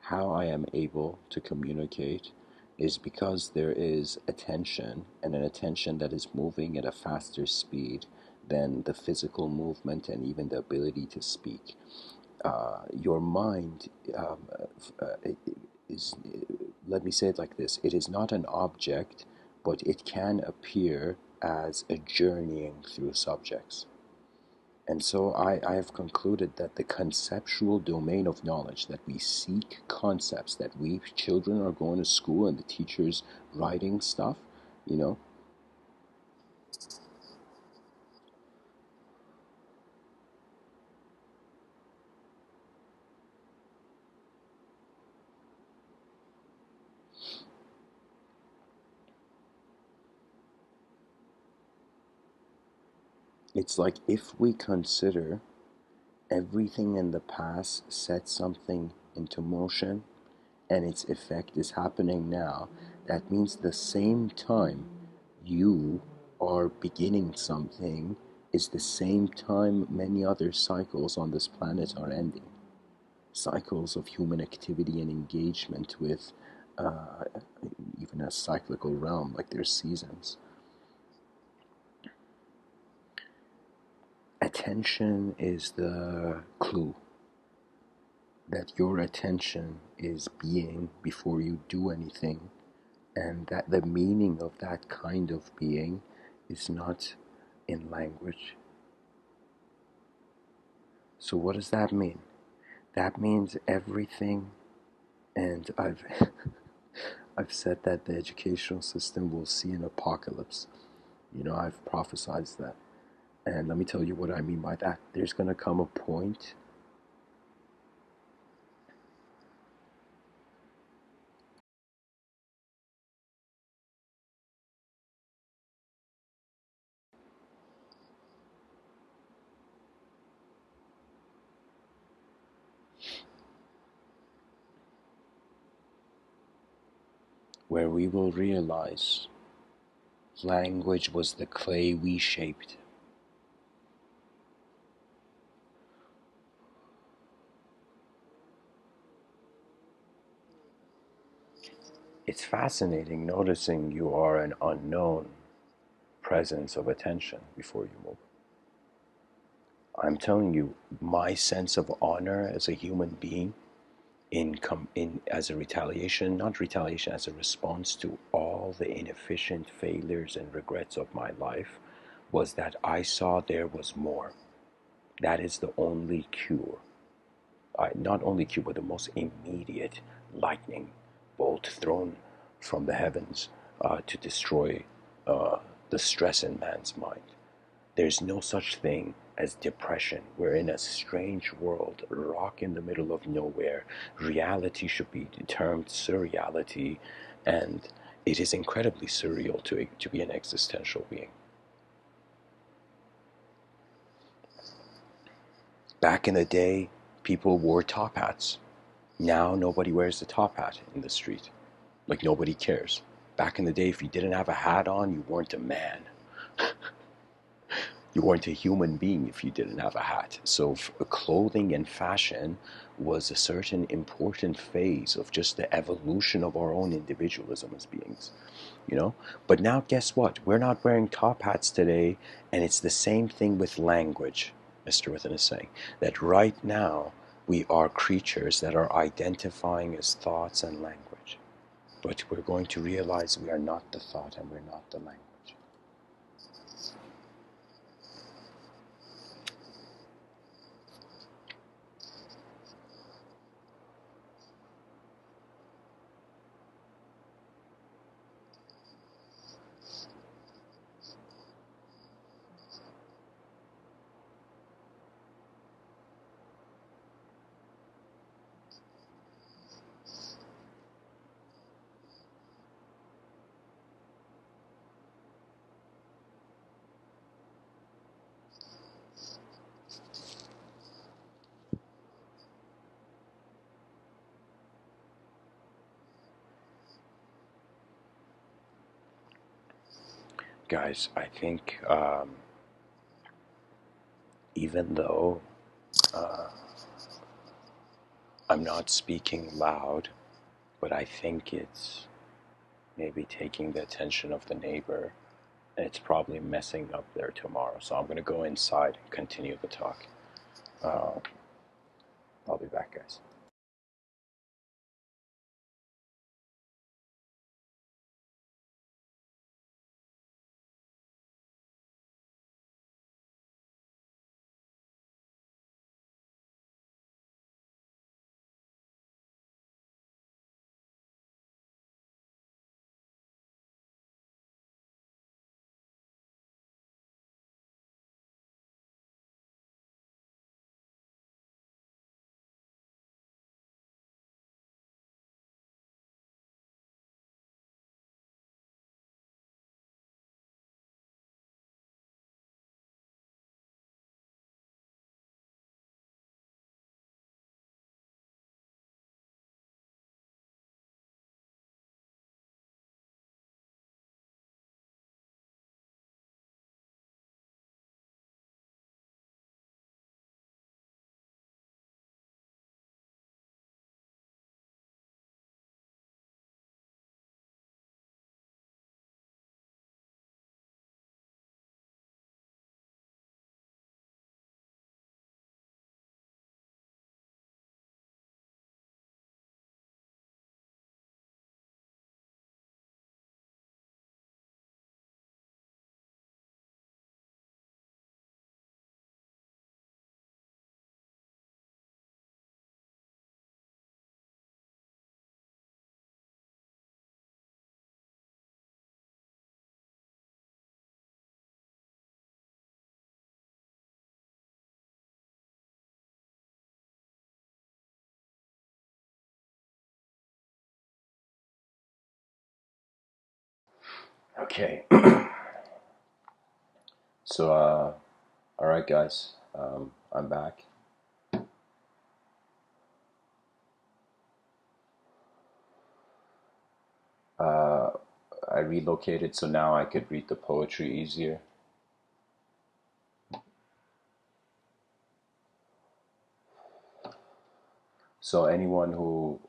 how I am able to communicate is because there is attention, and an attention that is moving at a faster speed than the physical movement and even the ability to speak. Your mind is, let me say it like this, it is not an object, but it can appear as a journeying through subjects. And so I have concluded that the conceptual domain of knowledge, that we seek concepts, that we children are going to school and the teachers writing stuff, you know, it's like if we consider everything in the past set something into motion and its effect is happening now, that means the same time you are beginning something is the same time many other cycles on this planet are ending. cycles of human activity and engagement with uh, even a cyclical realm, like there's seasons. Attention is the clue that your attention is being before you do anything, and that the meaning of that kind of being is not in language. So, what does that mean? That means everything, and I've said that the educational system will see an apocalypse. I've prophesied that. And let me tell you what I mean by that. There's going to come a point where we will realize language was the clay we shaped. It's fascinating noticing you are an unknown presence of attention before you move. I'm telling you, my sense of honor as a human being in as a retaliation, not retaliation, as a response to all the inefficient failures and regrets of my life, was that I saw there was more. That is the only cure. Not only cure, but the most immediate lightning bolt thrown from the heavens to destroy the stress in man's mind. There's no such thing as depression. We're in a strange world, a rock in the middle of nowhere. Reality should be termed surreality, and it is incredibly surreal to be an existential being. Back in the day, people wore top hats. Now nobody wears a top hat in the street. Like nobody cares. Back in the day, if you didn't have a hat on, you weren't a man. You weren't a human being if you didn't have a hat. So clothing and fashion was a certain important phase of just the evolution of our own individualism as beings. But now guess what? We're not wearing top hats today, and it's the same thing with language. Mr. Within is saying that right now we are creatures that are identifying as thoughts and language. But we're going to realize we are not the thought and we're not the language. Guys, I think even though I'm not speaking loud, but I think it's maybe taking the attention of the neighbor, and it's probably messing up their tomorrow. So I'm going to go inside and continue the talk. Uh, I'll be back, guys. Okay. So, all right, guys. I'm back. Uh, I relocated so now I could read the poetry easier. So anyone who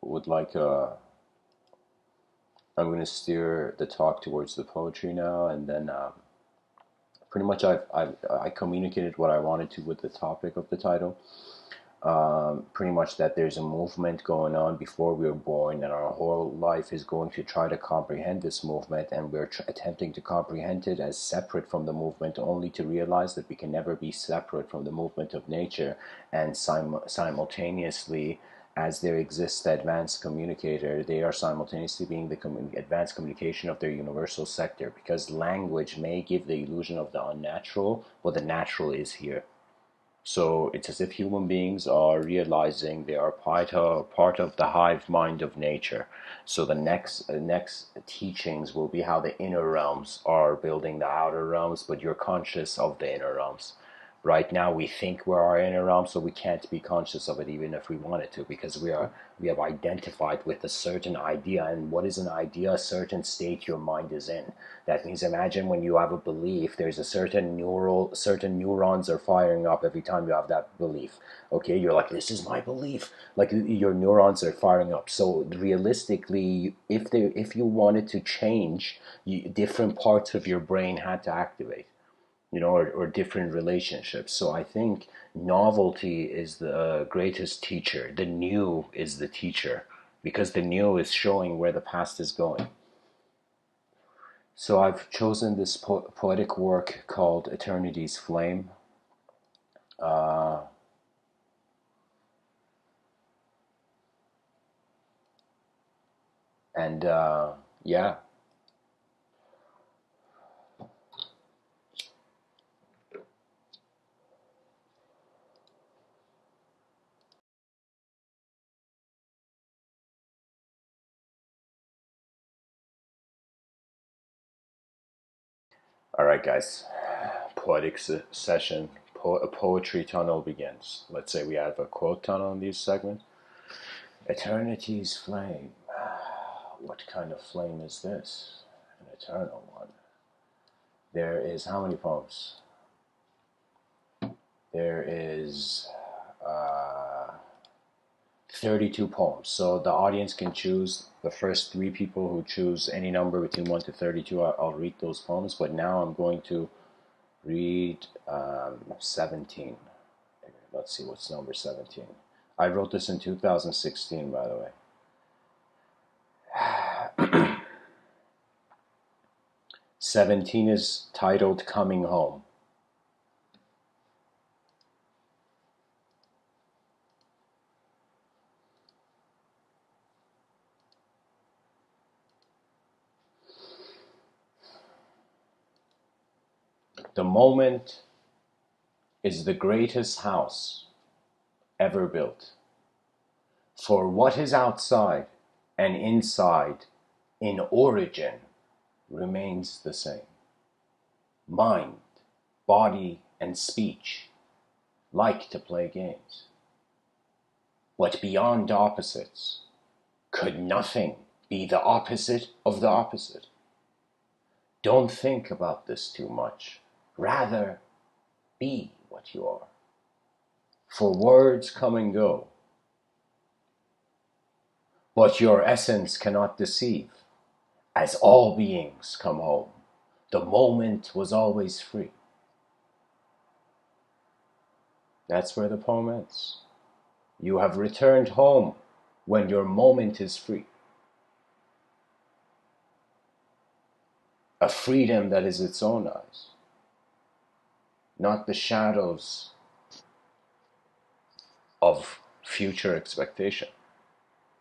would like, I'm going to steer the talk towards the poetry now, and then pretty much I communicated what I wanted to with the topic of the title. Pretty much that there's a movement going on before we were born, and our whole life is going to try to comprehend this movement, and we're attempting to comprehend it as separate from the movement, only to realize that we can never be separate from the movement of nature, and simultaneously, as there exists the advanced communicator, they are simultaneously being the advanced communication of their universal sector, because language may give the illusion of the unnatural, but the natural is here. So it's as if human beings are realizing they are part of the hive mind of nature. So the next teachings will be how the inner realms are building the outer realms, but you're conscious of the inner realms. Right now we think we're our inner realm, so we can't be conscious of it even if we wanted to, because we have identified with a certain idea. And what is an idea? A certain state your mind is in. That means, imagine when you have a belief, there's a certain neurons are firing up every time you have that belief. Okay, you're like, this is my belief. Like your neurons are firing up. So realistically, if you wanted to change, different parts of your brain had to activate, or different relationships. So I think novelty is the greatest teacher. The new is the teacher, because the new is showing where the past is going. So I've chosen this poetic work called Eternity's Flame. Uh, and yeah. All right, guys. Poetic session. A poetry tunnel begins. Let's say we have a quote tunnel in these segments. Eternity's flame. What kind of flame is this? An eternal one. There is how many poems? There is uh, 32 poems. So the audience can choose the first three people who choose any number between 1 to 32. I'll read those poems, but now I'm going to read 17. Let's see, what's number 17? I wrote this in 2016, by the way. 17 is titled Coming Home. The moment is the greatest house ever built. For what is outside and inside in origin remains the same. Mind, body, and speech like to play games. But beyond opposites, could nothing be the opposite of the opposite? Don't think about this too much. Rather, be what you are. For words come and go, but your essence cannot deceive, as all beings come home. The moment was always free. That's where the poem ends. You have returned home when your moment is free. A freedom that is its own eyes, not the shadows of future expectation.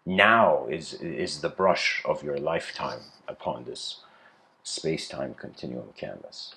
Now is the brush of your lifetime upon this space-time continuum canvas.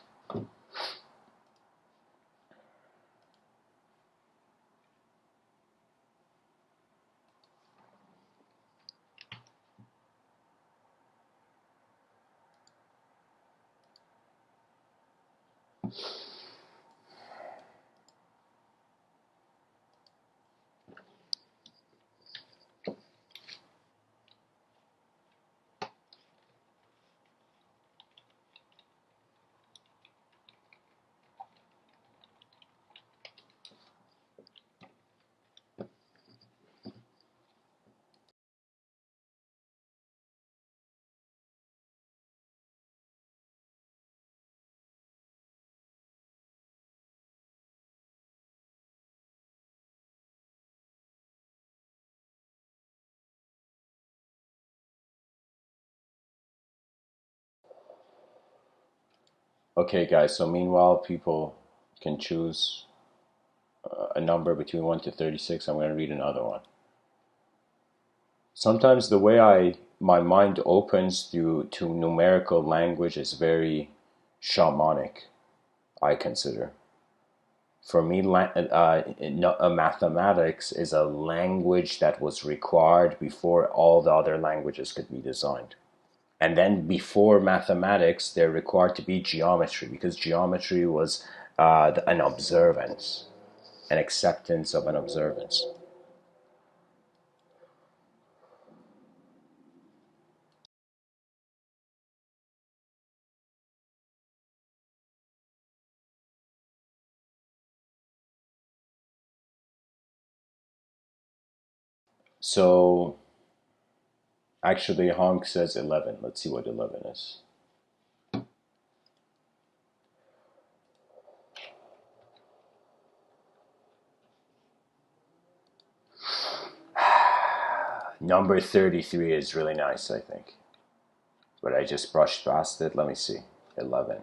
Okay, guys, so meanwhile, people can choose a number between 1 to 36. I'm going to read another one. Sometimes the way my mind opens to numerical language is very shamanic, I consider. For me, mathematics is a language that was required before all the other languages could be designed. And then before mathematics, they're required to be geometry, because geometry was an observance, an acceptance of an observance. So actually, Honk says 11. Let's see what 11 is. Number 33 is really nice, I think. But I just brushed past it. Let me see. 11.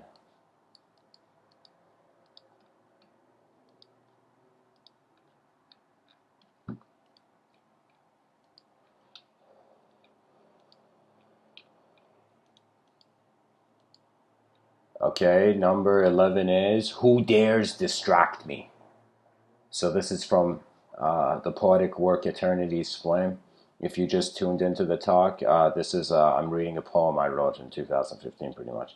Okay, number 11 is Who Dares Distract Me? So this is from the poetic work Eternity's Flame. If you just tuned into the talk, this is, I'm reading a poem I wrote in 2015 pretty much.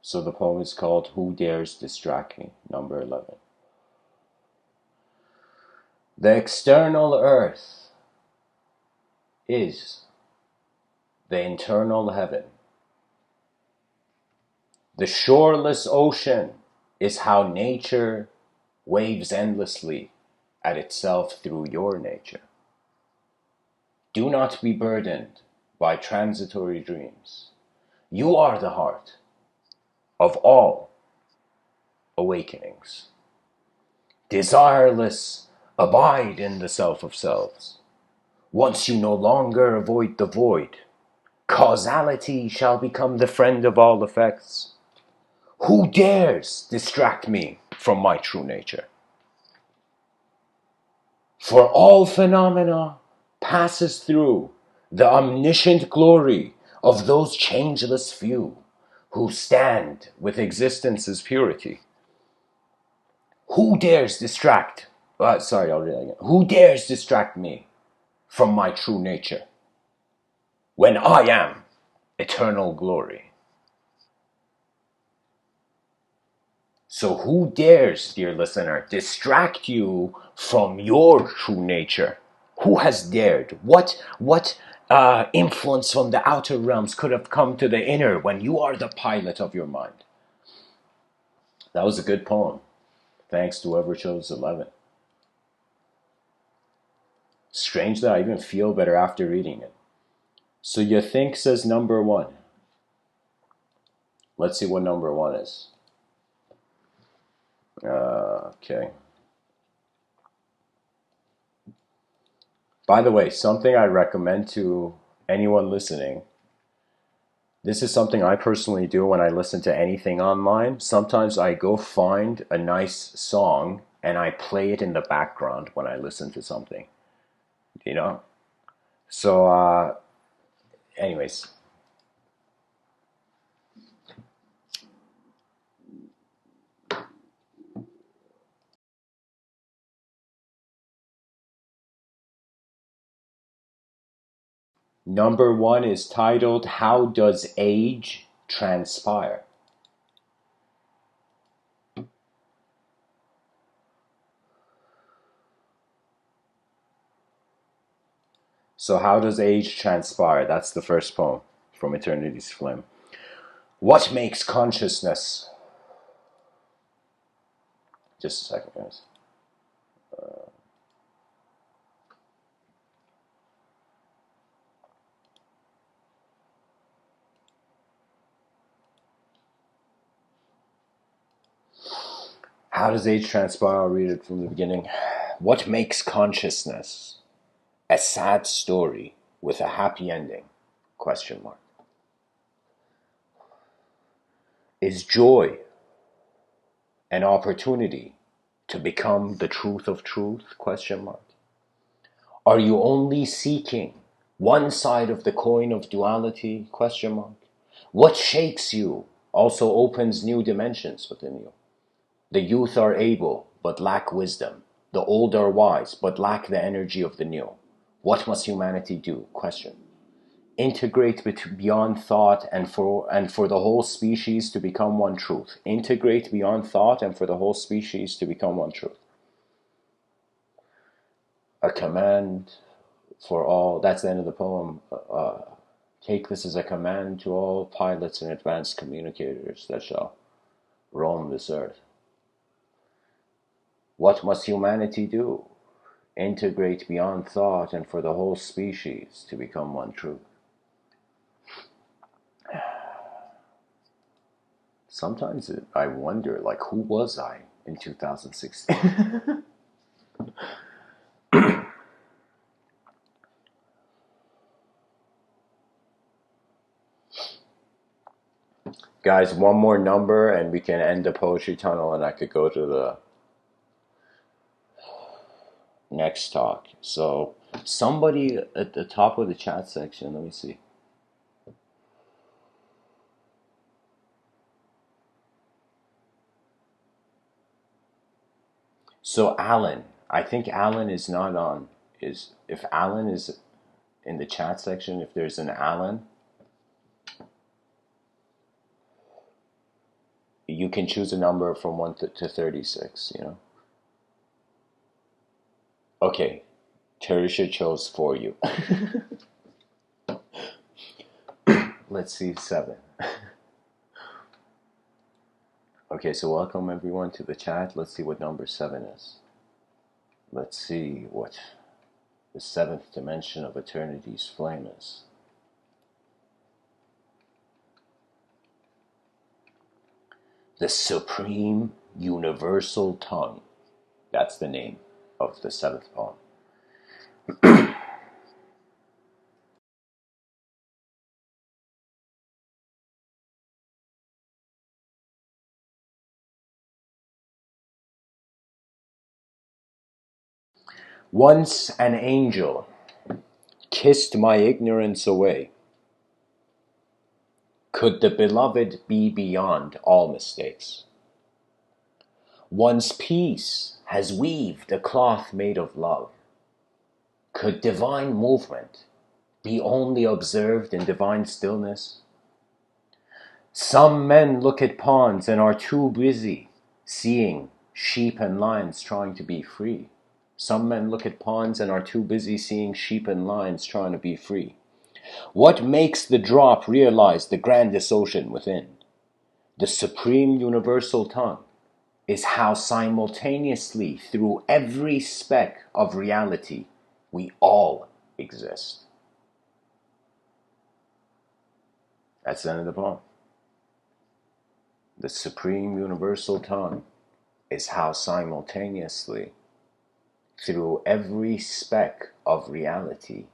So the poem is called Who Dares Distract Me, number 11. The external earth is the internal heaven. The shoreless ocean is how nature waves endlessly at itself through your nature. Do not be burdened by transitory dreams. You are the heart of all awakenings. Desireless, abide in the self of selves. Once you no longer avoid the void, causality shall become the friend of all effects. Who dares distract me from my true nature? For all phenomena passes through the omniscient glory of those changeless few who stand with existence's purity. Who dares distract? Sorry, I'll read that again. Who dares distract me from my true nature when I am eternal glory? So who dares, dear listener, distract you from your true nature? Who has dared? What influence from the outer realms could have come to the inner when you are the pilot of your mind? That was a good poem. Thanks to whoever chose 11. Strange that I even feel better after reading it. So you think says number 1. Let's see what number 1 is. Okay. By the way, something I recommend to anyone listening. This is something I personally do when I listen to anything online. Sometimes I go find a nice song and I play it in the background when I listen to something. You know? So, anyways. Number 1 is titled, How Does Age Transpire? So how does age transpire? That's the first poem from Eternity's Flame. What makes consciousness? Just a second, guys. How does age transpire? I'll read it from the beginning. What makes consciousness a sad story with a happy ending? Question mark. Is joy an opportunity to become the truth of truth? Question mark. Are you only seeking one side of the coin of duality? Question mark. What shakes you also opens new dimensions within you. The youth are able, but lack wisdom. The old are wise, but lack the energy of the new. What must humanity do? Question. Integrate beyond thought and for the whole species to become one truth. Integrate beyond thought and for the whole species to become one truth. A command for all. That's the end of the poem. Take this as a command to all pilots and advanced communicators that shall roam this earth. What must humanity do? Integrate beyond thought and for the whole species to become one truth. Sometimes I wonder, like, who was I in 2016? Guys, one more number and we can end the poetry tunnel and I could go to the next talk. So somebody at the top of the chat section, let me see. So Allan, I think Allan is not on. If Allan is in the chat section, if there's an Allan, you can choose a number from 1 to 36, you know. Okay, Terisha chose for you. Let's see, 7. Okay, so welcome everyone to the chat. Let's see what number 7 is. Let's see what the 7th dimension of eternity's flame is. The Supreme Universal Tongue. That's the name of the 7th poem. Once an angel kissed my ignorance away. Could the beloved be beyond all mistakes? Once peace has weaved a cloth made of love. Could divine movement be only observed in divine stillness? Some men look at ponds and are too busy seeing sheep and lions trying to be free. Some men look at ponds and are too busy seeing sheep and lions trying to be free. What makes the drop realize the grandest ocean within? The supreme universal tongue is how simultaneously through every speck of reality we all exist. That's the end of the poem. The supreme universal tongue is how simultaneously through every speck of reality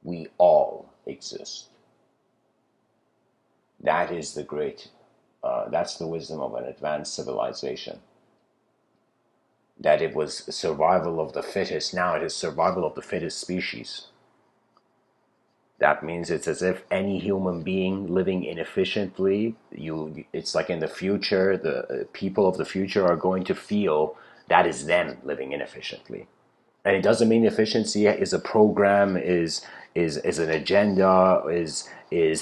we all exist. That is the great, that's the wisdom of an advanced civilization. That it was survival of the fittest, now it is survival of the fittest species. That means it's as if any human being living inefficiently, it's like in the future, the people of the future are going to feel that is them living inefficiently. And it doesn't mean efficiency is a program, is, is an agenda, is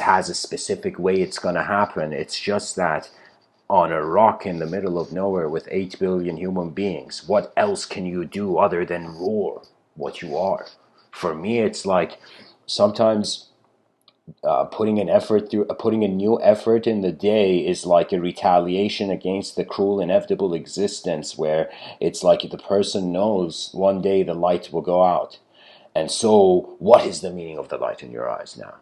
has a specific way it's going to happen. It's just that on a rock in the middle of nowhere with 8 billion human beings, what else can you do other than roar what you are? For me, it's like sometimes putting a new effort in the day is like a retaliation against the cruel inevitable existence, where it's like the person knows one day the light will go out. And so what is the meaning of the light in your eyes now?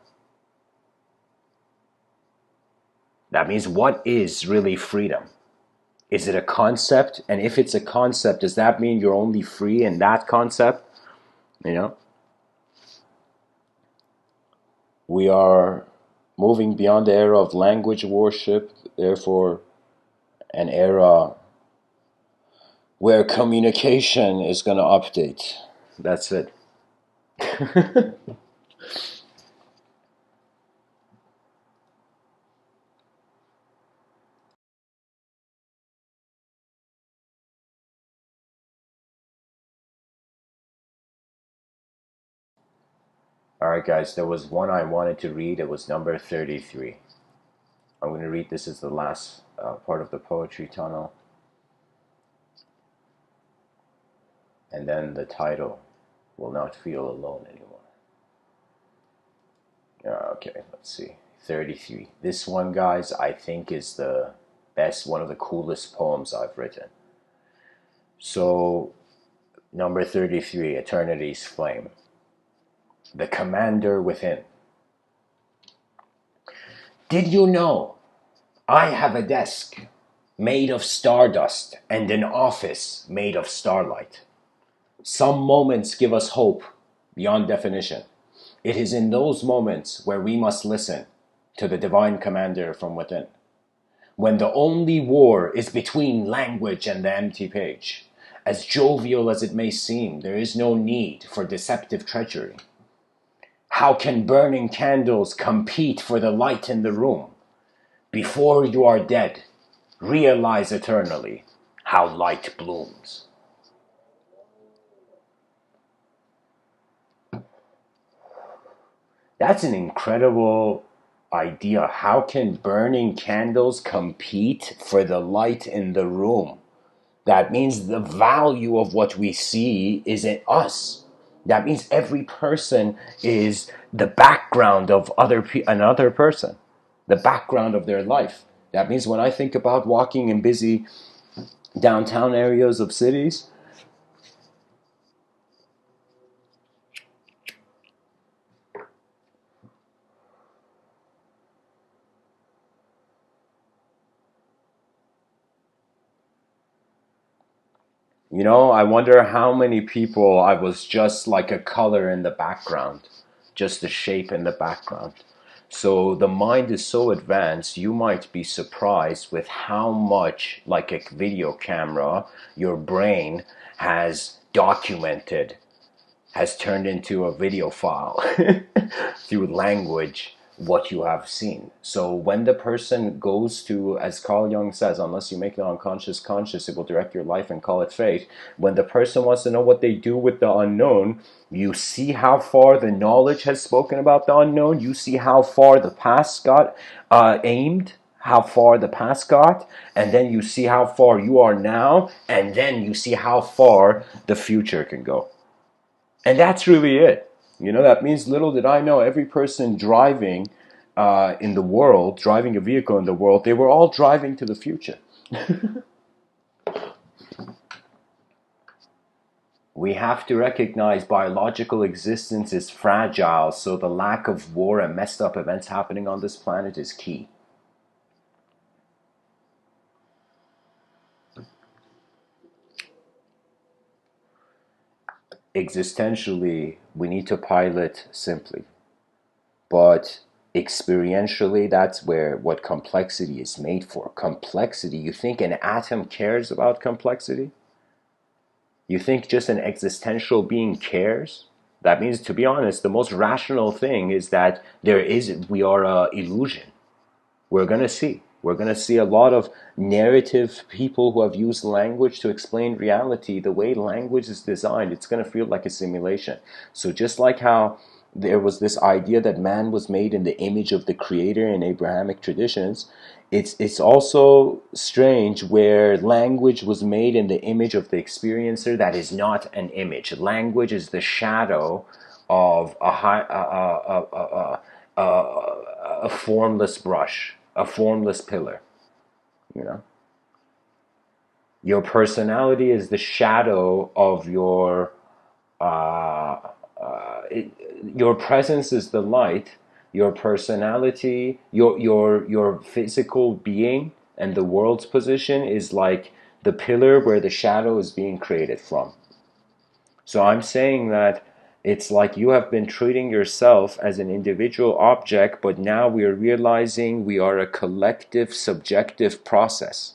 That means, what is really freedom? Is it a concept? And if it's a concept, does that mean you're only free in that concept? You know, we are moving beyond the era of language worship, therefore an era where communication is going to update. That's it. Alright guys, there was one I wanted to read. It was number 33. I'm going to read this as the last part of the poetry tunnel. And then the title, Will Not Feel Alone Anymore. Okay, let's see. 33. This one, guys, I think is the best, one of the coolest poems I've written. So, number 33, Eternity's Flame. The Commander Within. Did you know I have a desk made of stardust and an office made of starlight? Some moments give us hope beyond definition. It is in those moments where we must listen to the divine commander from within. When the only war is between language and the empty page. As jovial as it may seem, there is no need for deceptive treachery. How can burning candles compete for the light in the room? Before you are dead, realize eternally how light blooms. That's an incredible idea. How can burning candles compete for the light in the room? That means the value of what we see is in us. That means every person is the background of another person, the background of their life. That means when I think about walking in busy downtown areas of cities, I wonder how many people I was just like a color in the background, just a shape in the background. So the mind is so advanced, you might be surprised with how much, like a video camera, your brain has documented, has turned into a video file through language what you have seen. So when the person goes to, as Carl Jung says, unless you make the unconscious conscious, it will direct your life and call it fate. When the person wants to know what they do with the unknown, you see how far the knowledge has spoken about the unknown. You see how far the past got aimed, how far the past got, and then you see how far you are now, and then you see how far the future can go. And that's really it. That means, little did I know, every person driving in the world, driving a vehicle in the world, they were all driving to the future. We have to recognize biological existence is fragile, so the lack of war and messed up events happening on this planet is key. Existentially, we need to pilot simply. But experientially, that's what complexity is made for. Complexity, you think an atom cares about complexity? You think just an existential being cares? That means, to be honest, the most rational thing is that we are an illusion. We're going to see. We're going to see a lot of narrative people who have used language to explain reality. The way language is designed, it's going to feel like a simulation. So just like how there was this idea that man was made in the image of the creator in Abrahamic traditions. It's also strange where language was made in the image of the experiencer. That is not an image. Language is the shadow of a formless brush, a formless pillar. You know, your personality is the shadow of uh, it, your presence is the light. Your personality, your physical being, and the world's position is like the pillar where the shadow is being created from. So I'm saying that it's like you have been treating yourself as an individual object, but now we are realizing we are a collective, subjective process.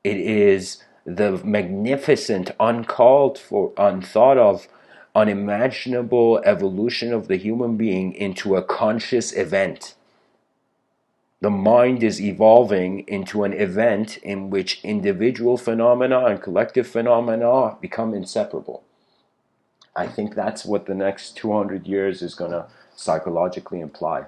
It is the magnificent, uncalled for, unthought of, unimaginable evolution of the human being into a conscious event. The mind is evolving into an event in which individual phenomena and collective phenomena become inseparable. I think that's what the next 200 years is going to psychologically imply.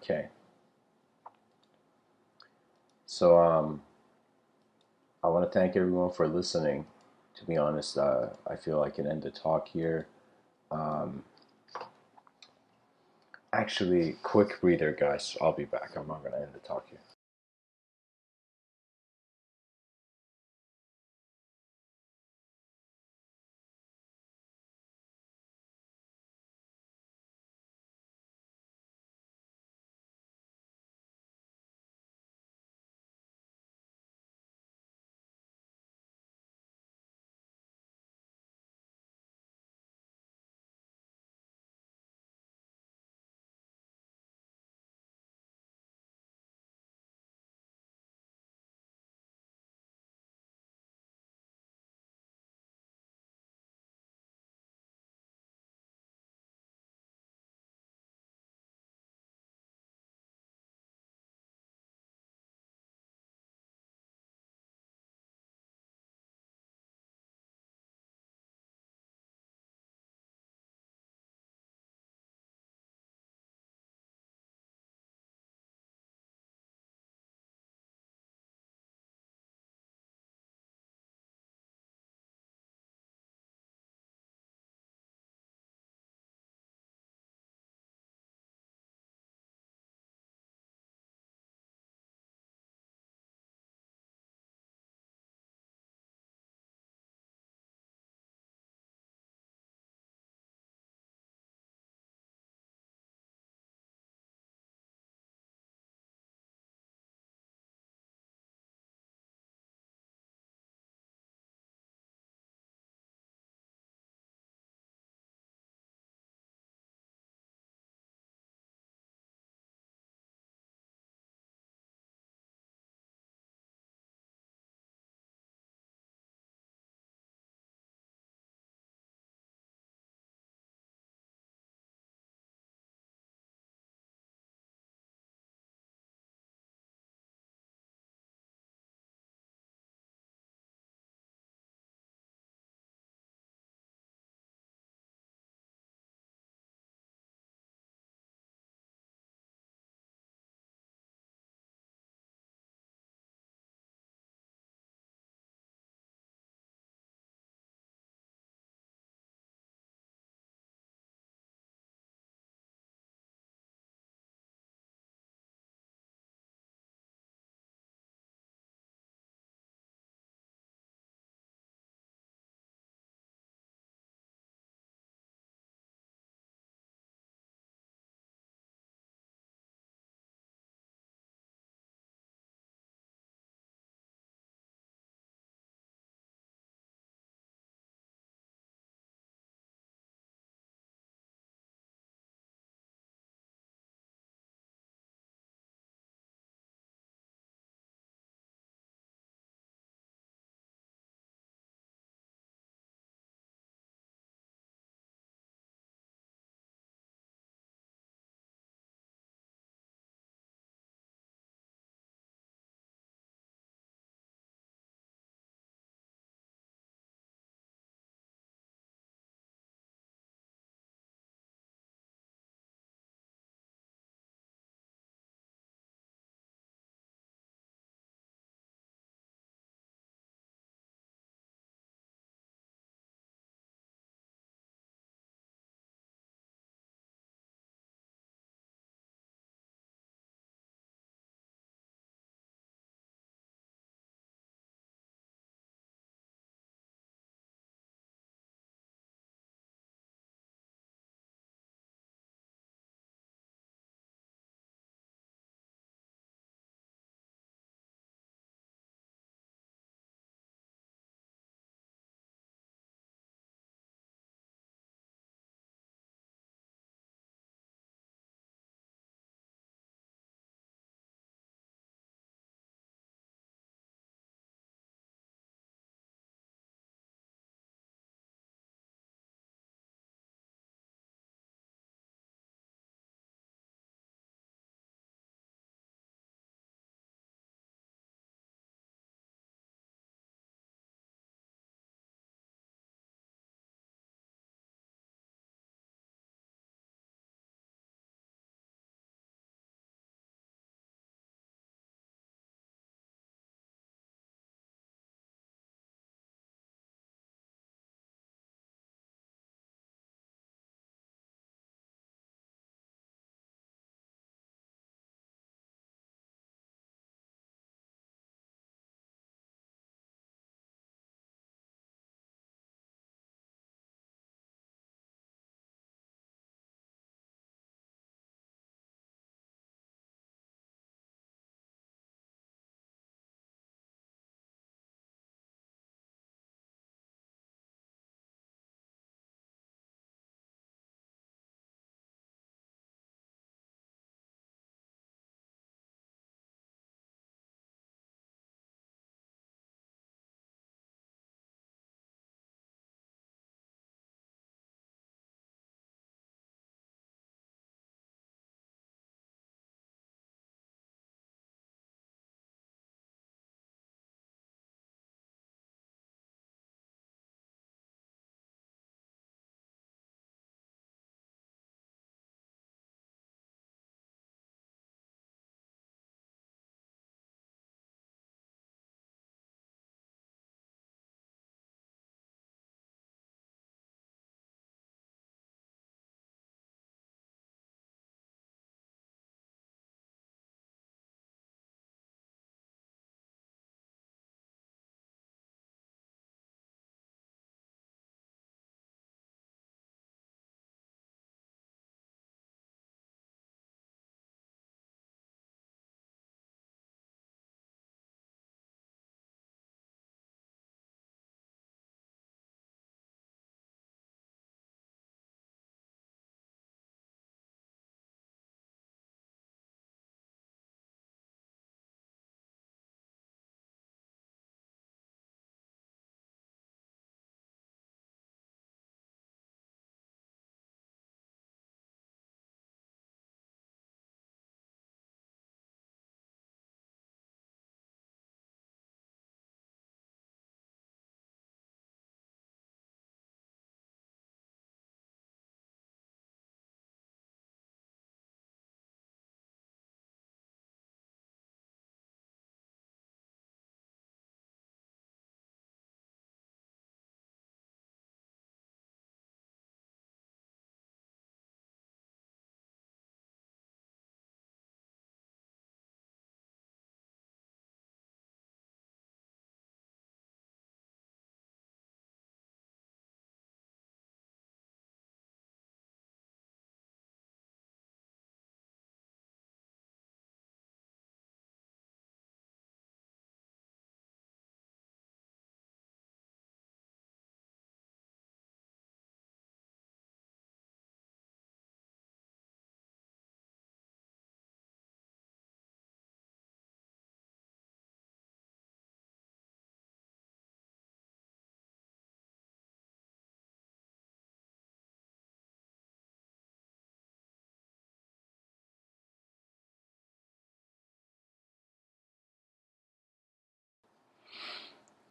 Okay. So I want to thank everyone for listening. To be honest, I feel I can end the talk here. Um, Actually, quick breather, guys. I'll be back. I'm not going to end the talk here.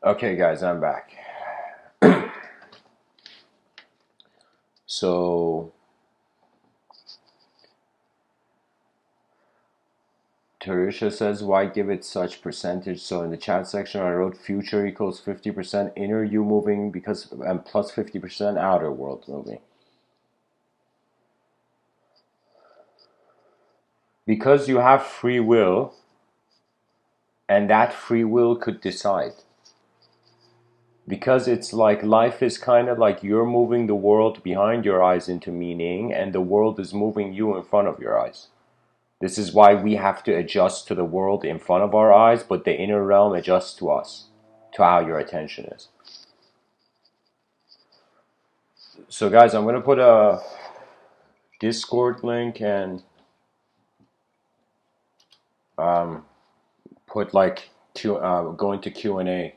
Okay, guys, I'm back. So, Tarisha says, why give it such percentage? So in the chat section, I wrote future equals 50% inner you moving and plus 50% outer world moving. Because you have free will, and that free will could decide. Because it's like life is kind of like you're moving the world behind your eyes into meaning, and the world is moving you in front of your eyes. This is why we have to adjust to the world in front of our eyes, but the inner realm adjusts to us, to how your attention is. So guys, I'm going to put a Discord link and put like go into Q&A.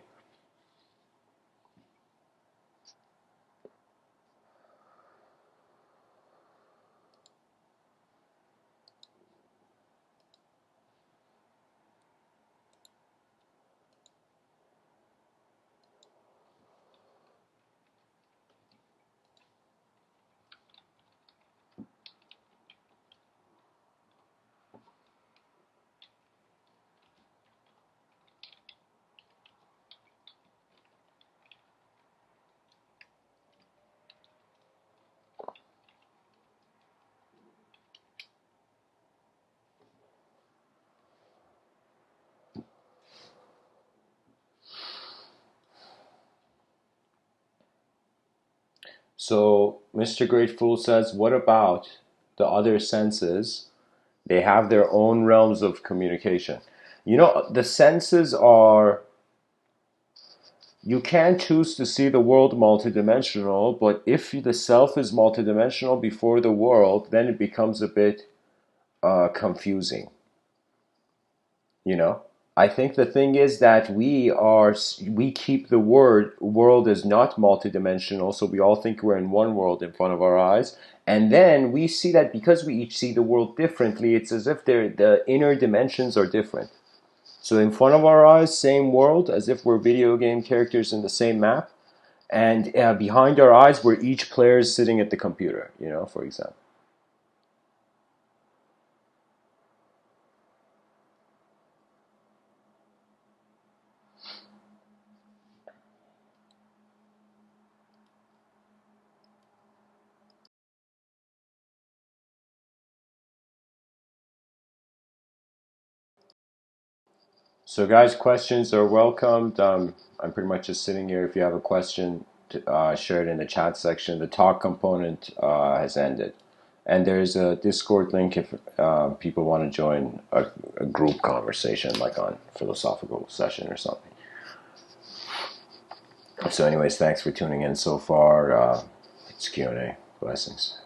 So Mr. Grateful says, what about the other senses? They have their own realms of communication. You know, the senses are, you can choose to see the world multidimensional, but if the self is multidimensional before the world, then it becomes a bit confusing. You know, I think the thing is that we keep the world as not multidimensional, so we all think we're in one world in front of our eyes, and then we see that because we each see the world differently, it's as if the inner dimensions are different. So in front of our eyes, same world, as if we're video game characters in the same map, and behind our eyes, we're each players sitting at the computer. You know, for example. So, guys, questions are welcomed. I'm pretty much just sitting here. If you have a question, share it in the chat section. The talk component has ended. And there's a Discord link if people want to join a group conversation, like on philosophical session or something. So, anyways, thanks for tuning in so far. It's Q&A. Blessings.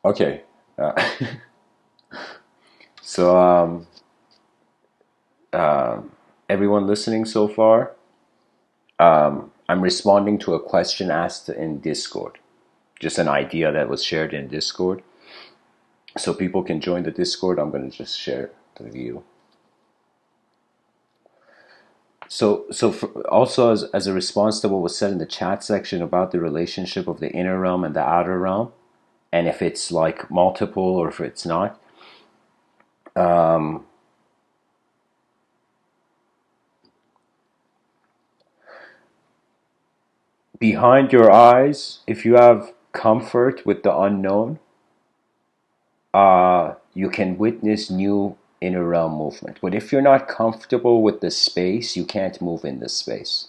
Okay. Uh, so, everyone listening so far, I'm responding to a question asked in Discord. Just an idea that was shared in Discord. So people can join the Discord. I'm going to just share the view. Also as a response to what was said in the chat section about the relationship of the inner realm and the outer realm, and if it's like multiple or if it's not, behind your eyes, if you have comfort with the unknown, you can witness new inner realm movement. But if you're not comfortable with the space, you can't move in the space.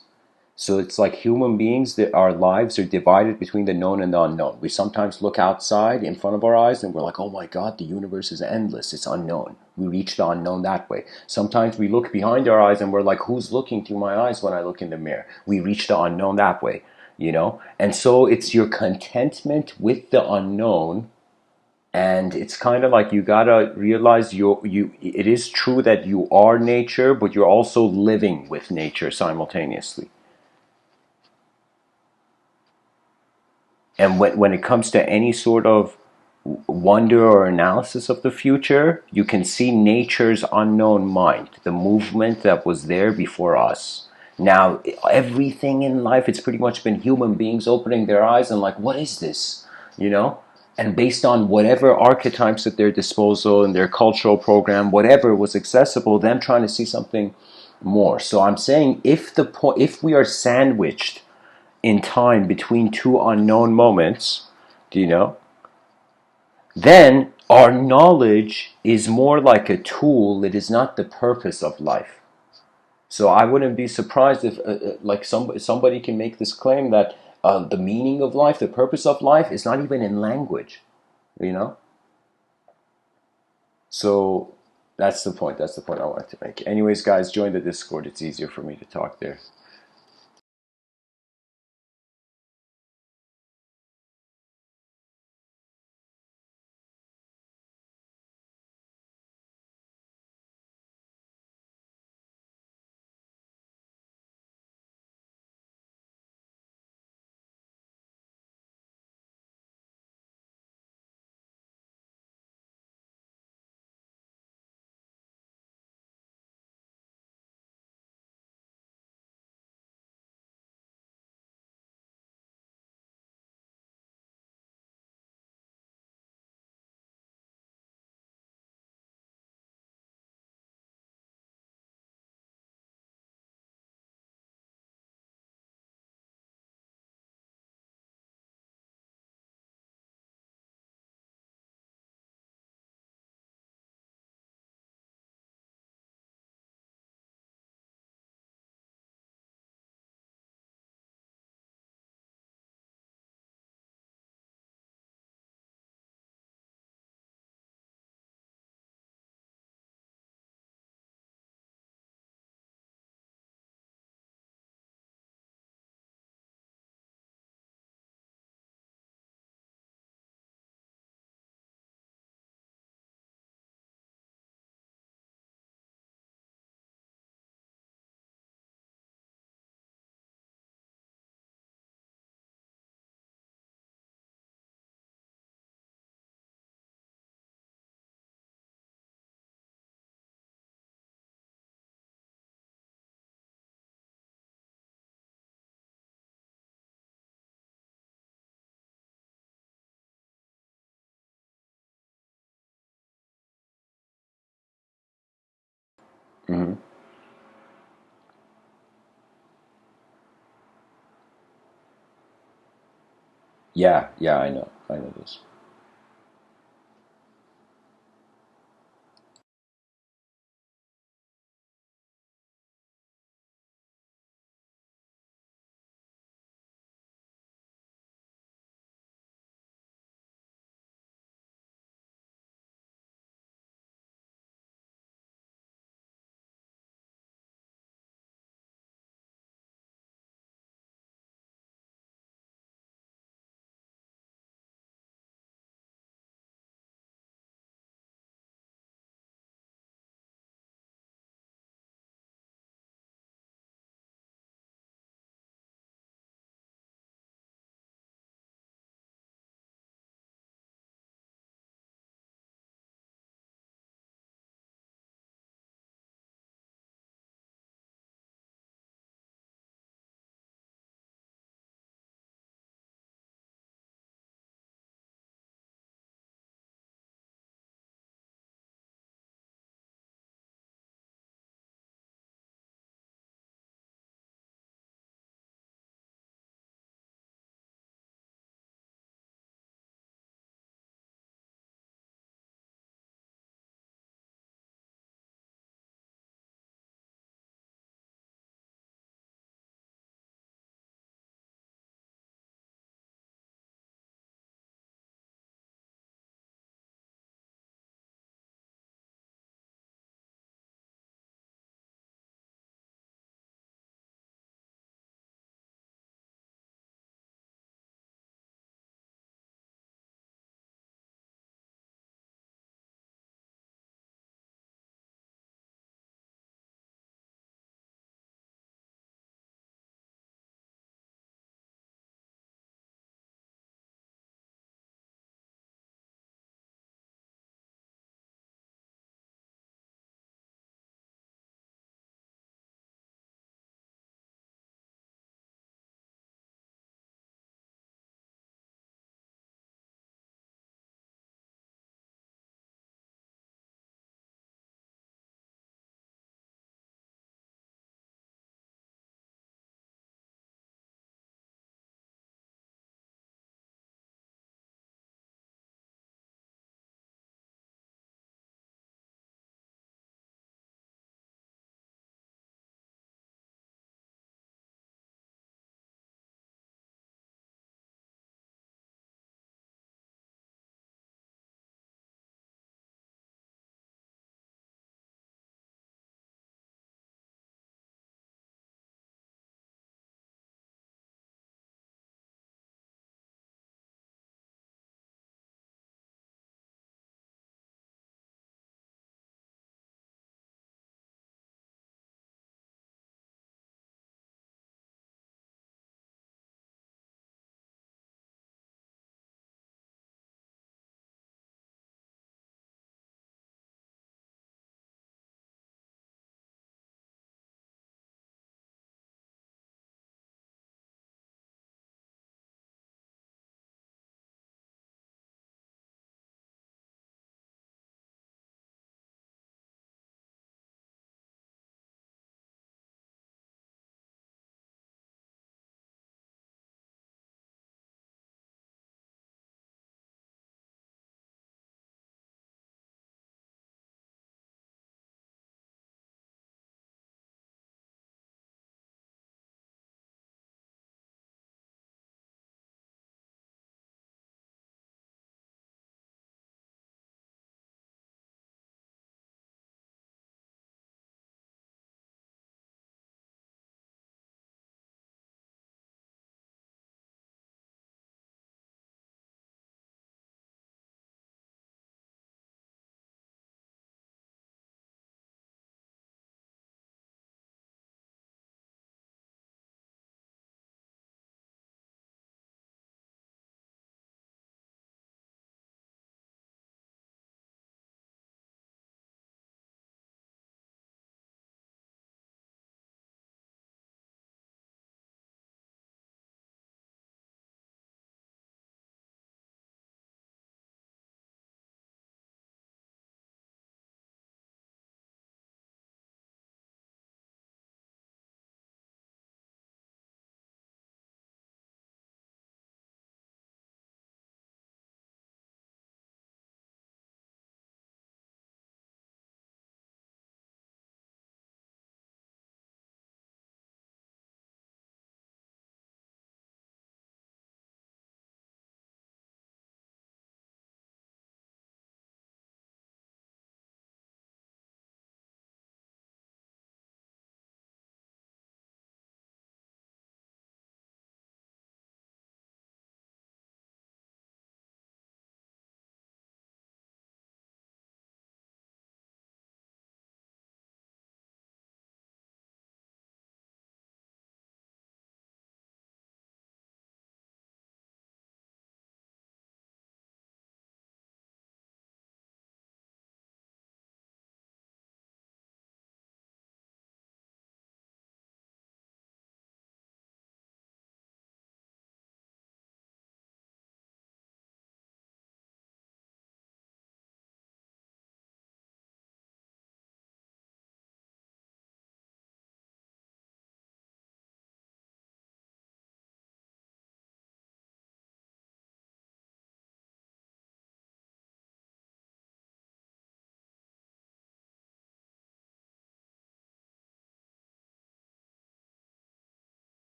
So it's like human beings, that our lives are divided between the known and the unknown. We sometimes look outside in front of our eyes and we're like, oh my God, the universe is endless. It's unknown. We reach the unknown that way. Sometimes we look behind our eyes and we're like, who's looking through my eyes when I look in the mirror? We reach the unknown that way, you know? And so it's your contentment with the unknown. And it's kind of like you gotta realize it is true that you are nature, but you're also living with nature simultaneously. And when it comes to any sort of wonder or analysis of the future, you can see nature's unknown mind, the movement that was there before us. Now, everything in life, it's pretty much been human beings opening their eyes and like, what is this? You know? And based on whatever archetypes at their disposal and their cultural program, whatever was accessible, them trying to see something more. So I'm saying if we are sandwiched in time between two unknown moments, do you know? Then our knowledge is more like a tool. It is not the purpose of life. So I wouldn't be surprised if, like somebody can make this claim that the meaning of life, the purpose of life, is not even in language. You know. So that's the point. That's the point I wanted to make. Anyways, guys, join the Discord. It's easier for me to talk there. Mm-hmm. Yeah, yeah, I know. I know this.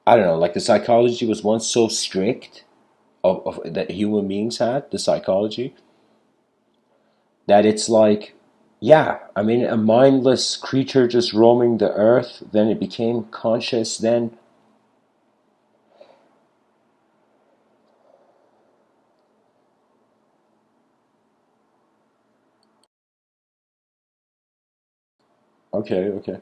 I don't know, like the psychology was once so strict of that human beings had, the psychology, that it's like, yeah, I mean, a mindless creature just roaming the earth, then it became conscious, then, okay, okay.